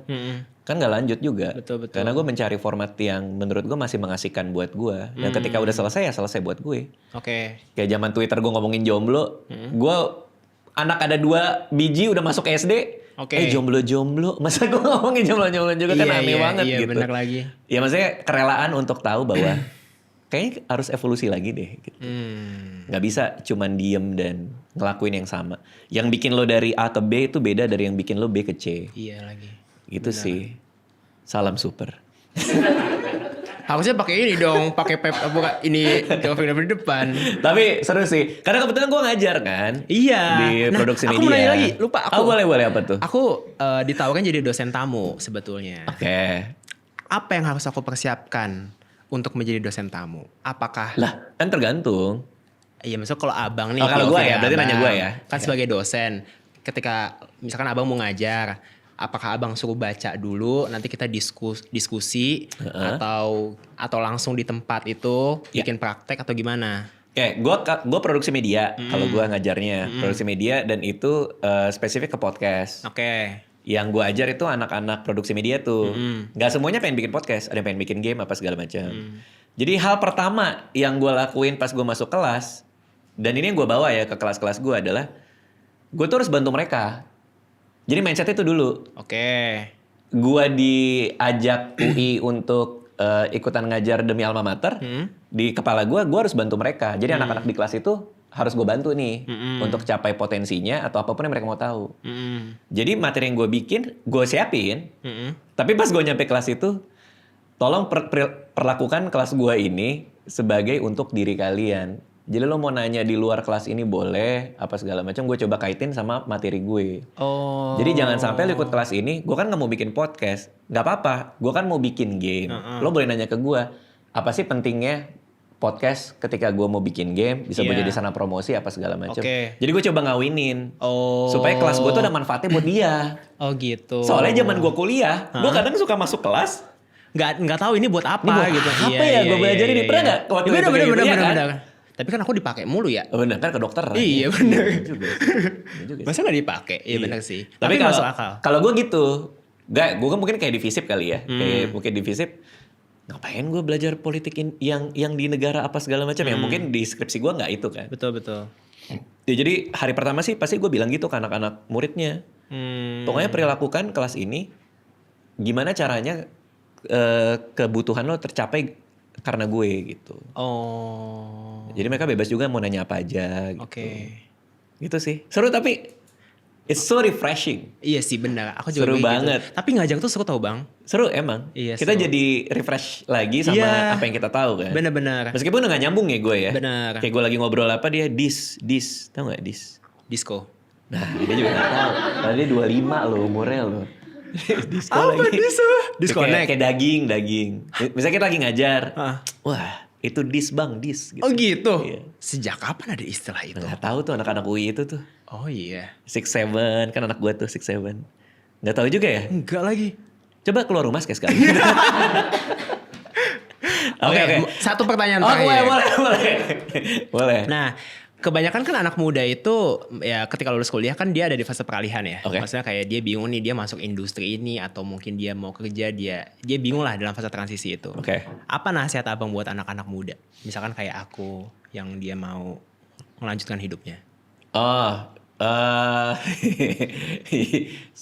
Kan nggak lanjut juga. Betul. Karena gue mencari format yang menurut gue masih mengasihkan buat gue. Dan ketika udah selesai ya selesai buat gue. Oke. Kayak zaman Twitter gue ngomongin jomblo. Gue anak ada 2 biji udah masuk SD. Jomblo-jomblo. Masa gue ngomongin jomblo-jomblo juga kan aneh banget iya, gitu. Benar lagi. Ya maksudnya kerelaan untuk tahu bahwa kayaknya harus evolusi lagi deh gitu. Gak bisa cuman diem dan ngelakuin yang sama. Yang bikin lo dari A ke B itu beda dari yang bikin lo B ke C. Iya lagi. Gitu sih. Salam super. Harusnya pakai ini dong, pakai bukan ini grafik di depan. Tapi seru sih. Karena kebetulan gue ngajar kan. Iya. Di produksi media. Aku mau nanya lagi, lupa aku. Boleh apa tuh? Aku ditawarkan jadi dosen tamu sebetulnya. Oke. Apa yang harus aku persiapkan untuk menjadi dosen tamu? Apakah Lah, kan tergantung. Iya, maksudnya kalau abang nih. Kalau gue POV ya, berarti abang, nanya gue ya. Kan sebagai dosen, ketika misalkan abang mau ngajar, apakah abang suruh baca dulu, nanti kita diskusi, atau langsung di tempat itu bikin praktek atau gimana? Oke, gue produksi media. Kalau gue ngajarnya produksi media dan itu spesifik ke podcast. Oke. Yang gue ajar itu anak-anak produksi media tuh. Gak semuanya pengen bikin podcast, ada yang pengen bikin game apa segala macam. Jadi hal pertama yang gue lakuin pas gue masuk kelas, dan ini yang gue bawa ya ke kelas-kelas gue adalah, gue tuh harus bantu mereka. Jadi mindset itu dulu. Oke. Gue diajak UI untuk ikutan ngajar demi alma mater. Di kepala gue harus bantu mereka. Jadi anak-anak di kelas itu harus gue bantu nih untuk capai potensinya atau apapun yang mereka mau tahu. Jadi materi yang gue bikin, gue siapin. Tapi pas gue nyampe kelas itu, tolong perlakukan kelas gue ini sebagai untuk diri kalian. Jadi lo mau nanya di luar kelas ini boleh, apa segala macam, gue coba kaitin sama materi gue. Oh. Jadi jangan sampai lo ikut kelas ini, gue kan nggak mau bikin podcast, nggak apa-apa, gue kan mau bikin game. Lo boleh nanya ke gue, apa sih pentingnya podcast ketika gue mau bikin game, bisa menjadi sarana promosi apa segala macam. Jadi gue coba ngawinin, supaya kelas gue tuh ada manfaatnya buat dia. Oh gitu. Soalnya zaman gue kuliah, gue kadang suka masuk kelas, nggak tahu ini buat apa ini buat gitu. Apa ya gue belajar ini, pernah nggak? Bener. Tapi kan aku dipakai mulu ya. Bener kan ke dokter. Iya bener. Juga. Masa nggak dipakai? Iya bener sih. Tapi masuk akal. Kalau gue gitu, gue kan mungkin kayak di FISIP kali ya. Kayak mungkin di FISIP, ngapain gue belajar politik yang di negara apa segala macam ya. Mungkin di skripsi gue nggak itu kan. Betul. Ya, jadi hari pertama sih pasti gue bilang gitu ke anak-anak muridnya. Pokoknya perilakukan kelas ini, gimana caranya kebutuhan lo tercapai karena gue gitu. Oh. Jadi mereka bebas juga mau nanya apa aja gitu. Oke. Gitu sih. Seru tapi it's so refreshing. Iya sih benar. Aku juga seru gitu. banget. Tapi ngajak tuh seru tau bang. Seru emang. Iya, kita seru. jadi refresh lagi sama apa yang kita tahu kan. Benar. Meskipun udah gak nyambung ya gue ya. Benar. Kayak gue lagi ngobrol apa dia dis. Tahu gak dis? Disco. Nah dia juga gak tahu. Padahal dia 25 loh umurnya loh. Disco Apa lagi. Disconnect. Kayak daging. Misalnya kita lagi ngajar. Wah itu dis bang, dis. Gitu. Oh gitu. Iya. Sejak kapan ada istilah itu? Gak tahu tuh anak-anak UI itu tuh. Oh iya. 6-7 kan anak gue tuh 6-7. Gak tahu juga ya? Enggak lagi. Coba keluar rumah sekali. Oke. Satu pertanyaan Oh terakhir. boleh. Nah, kebanyakan kan anak muda itu ya ketika lulus kuliah kan dia ada di fase peralihan ya. Oke. Maksudnya kayak dia bingung nih dia masuk industri ini atau mungkin dia mau kerja dia bingung lah dalam fase transisi itu. Oke. Apa nasihat abang buat anak-anak muda? Misalkan kayak aku yang dia mau melanjutkan hidupnya. Oh,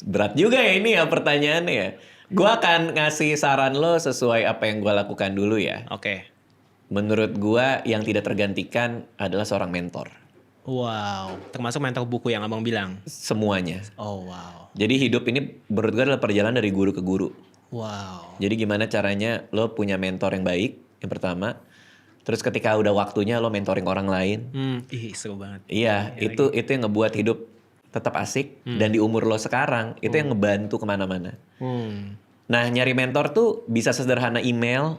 berat juga ya ini ya pertanyaannya ya. Gue akan ngasih saran lo sesuai apa yang gue lakukan dulu ya. Oke. Menurut gue yang tidak tergantikan adalah seorang mentor. Wow, termasuk mentor buku yang abang bilang. Semuanya. Oh wow. Jadi hidup ini menurut gue adalah perjalanan dari guru ke guru. Wow. Jadi gimana caranya lo punya mentor yang baik, yang pertama. Terus ketika udah waktunya lo mentoring orang lain. Seru banget. Iya, itu yang ngebuat hidup tetap asik. Dan di umur lo sekarang, itu yang ngebantu kemana-mana. Nah, nyari mentor tuh bisa sederhana email.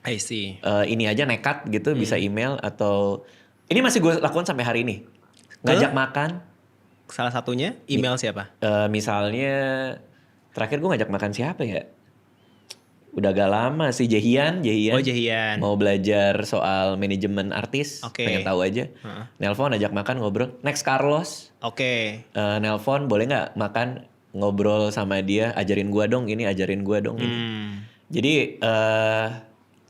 I see. Ini aja nekat gitu, bisa email atau... Ini masih gue lakukan sampai hari ini. Ngajak makan. Salah satunya email siapa? Misalnya, terakhir gue ngajak makan siapa ya? Udah agak lama sih, Jehian. Oh, Jehian. Mau belajar soal manajemen artis, pengen tahu aja. Nelpon, ajak makan, ngobrol. Next Carlos. Oke. Nelpon, boleh nggak makan, ngobrol sama dia, ajarin gua dong ini, ajarin gua dong ini. Jadi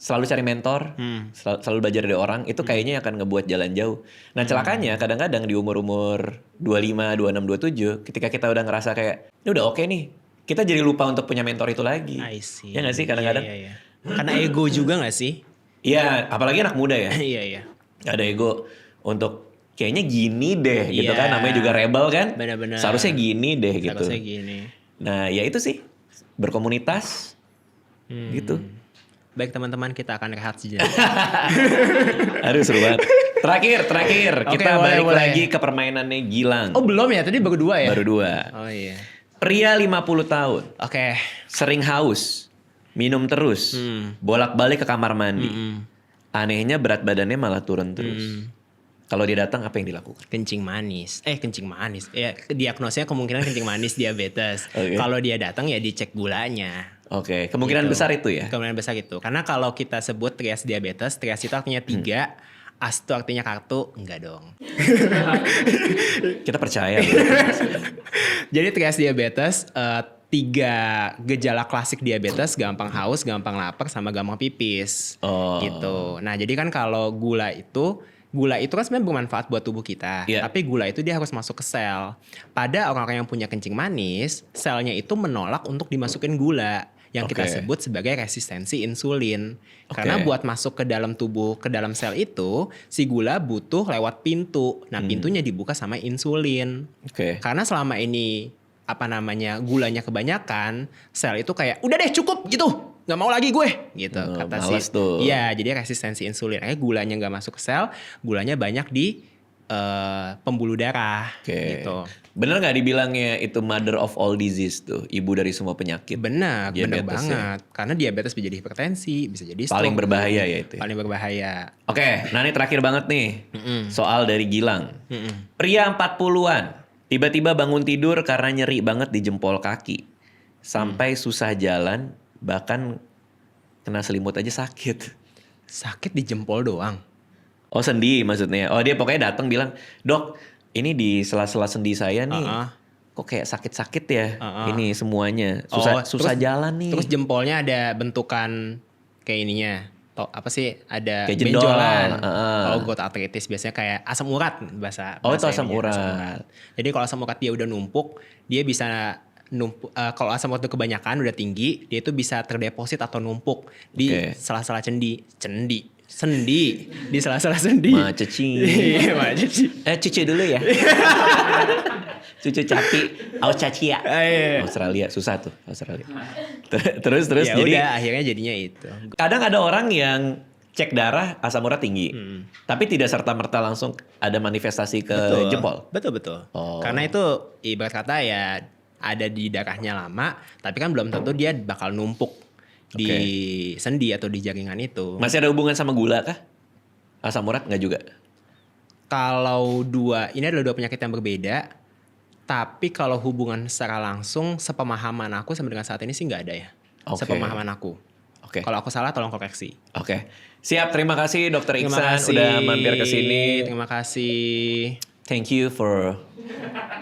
selalu cari mentor, selalu belajar dari orang, itu kayaknya akan ngebuat jalan jauh. Nah celakanya kadang-kadang di umur-umur 25, 26, 27, ketika kita udah ngerasa kayak, ini udah oke nih, kita jadi lupa untuk punya mentor itu lagi. I see. Ya gak sih kadang-kadang? Iya. Karena ego juga gak sih? Iya, apalagi anak muda ya. Iya. Ada ego untuk kayaknya gini deh gitu kan. Namanya juga rebel kan. Benar-benar. Seharusnya gini deh gitu. Seharusnya gini. Nah ya itu sih. Berkomunitas gitu. Baik teman-teman, kita akan rehat sejenak. Aduh seru banget. Terakhir Oke, kita boleh, balik boleh. lagi ke permainannya Gilang. Oh belum ya, tadi baru 2 ya? Baru 2. Oh iya. Pria 50 tahun, Oke. sering haus, minum terus, bolak-balik ke kamar mandi. Anehnya berat badannya malah turun terus. Kalau dia datang apa yang dilakukan? Kencing manis. Kencing manis. Ya, diagnosnya kemungkinan kencing manis diabetes. Oke. Kalau dia datang ya dicek gulanya. Oke, kemungkinan Gitu. besar itu ya. Kemungkinan besar itu. Karena kalau kita sebut trias diabetes, trias itu artinya 3, as itu artinya kartu, enggak dong. Kita percaya. loh. Jadi trias diabetes 3 gejala klasik diabetes, gampang haus, gampang lapar, sama gampang pipis. Oh. Gitu. Nah, jadi kan kalau gula itu kan sebenarnya bermanfaat buat tubuh kita. Iya. Tapi gula itu dia harus masuk ke sel. Pada orang-orang yang punya kencing manis, selnya itu menolak untuk dimasukin gula. Yang kita Oke. sebut sebagai resistensi insulin. Oke. Karena buat masuk ke dalam tubuh, ke dalam sel itu, si gula butuh lewat pintu. Nah, pintunya dibuka sama insulin. Oke. Karena selama ini gulanya kebanyakan, sel itu kayak udah deh cukup gitu, nggak mau lagi gue gitu Oh, kata males tuh. Iya, jadi resistensi insulin. Akhirnya gulanya nggak masuk ke sel, gulanya banyak di pembuluh darah Oke. gitu. Bener nggak dibilangnya itu mother of all disease tuh, ibu dari semua penyakit? Benar Diabetes banget. Karena diabetes bisa jadi hipertensi, bisa jadi stroke. Paling berbahaya ya itu. ya? Paling berbahaya. Oke, nah ini terakhir banget nih. Soal dari Gilang. Pria 40-an, tiba-tiba bangun tidur karena nyeri banget di jempol kaki. Sampai susah jalan, bahkan kena selimut aja sakit. Sakit di jempol doang. Oh sendi maksudnya. Oh dia pokoknya datang bilang, "Dok, ini di sela-sela sendi saya nih. Kok kayak sakit-sakit ya ini semuanya. Susah jalan nih." Terus jempolnya ada bentukan kayak ininya. Apa sih? Ada Kayak jendol. benjolan. Kalau gout arthritis biasanya kayak asam urat bahasa. Oh, itu bahasa asam ininya, urat. Jadi kalau asam urat dia udah numpuk, dia bisa kalau asam urat itu kebanyakan udah tinggi, dia itu bisa terdeposit atau numpuk di Oke. sela-sela sendi, di sela-sela sendi. Ma ceci. Iya, ma ceci. Cuci dulu ya. Cuci caci. Aus caci ya. Iya. Australia susah tuh Australia. Terus Ya jadi udah, akhirnya jadinya itu. kadang ada orang yang cek darah asam urat tinggi. Tapi tidak serta-merta langsung ada manifestasi ke jempol. Betul. Oh. Karena itu ibarat kata ya ada di darahnya lama, tapi kan belum tentu dia bakal numpuk di sendi atau di jaringan itu. Masih ada hubungan sama gula kah? Asam urat nggak juga? Kalau ini adalah 2 penyakit yang berbeda, tapi kalau hubungan secara langsung, sepemahaman aku sampai dengan saat ini sih nggak ada ya. Oke. Sepemahaman aku. Oke. Kalau aku salah tolong koreksi. Oke. Siap, terima kasih Dokter Terima Iksan kasih. udah mampir ke sini. Terima kasih. Thank you for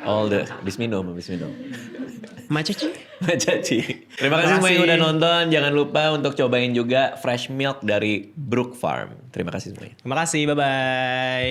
all the bisminum. Macici. Caci. Terima kasih semua yang udah nonton. Jangan lupa untuk cobain juga fresh milk dari Brook Farm. Terima kasih semuanya. Terima kasih. Bye-bye.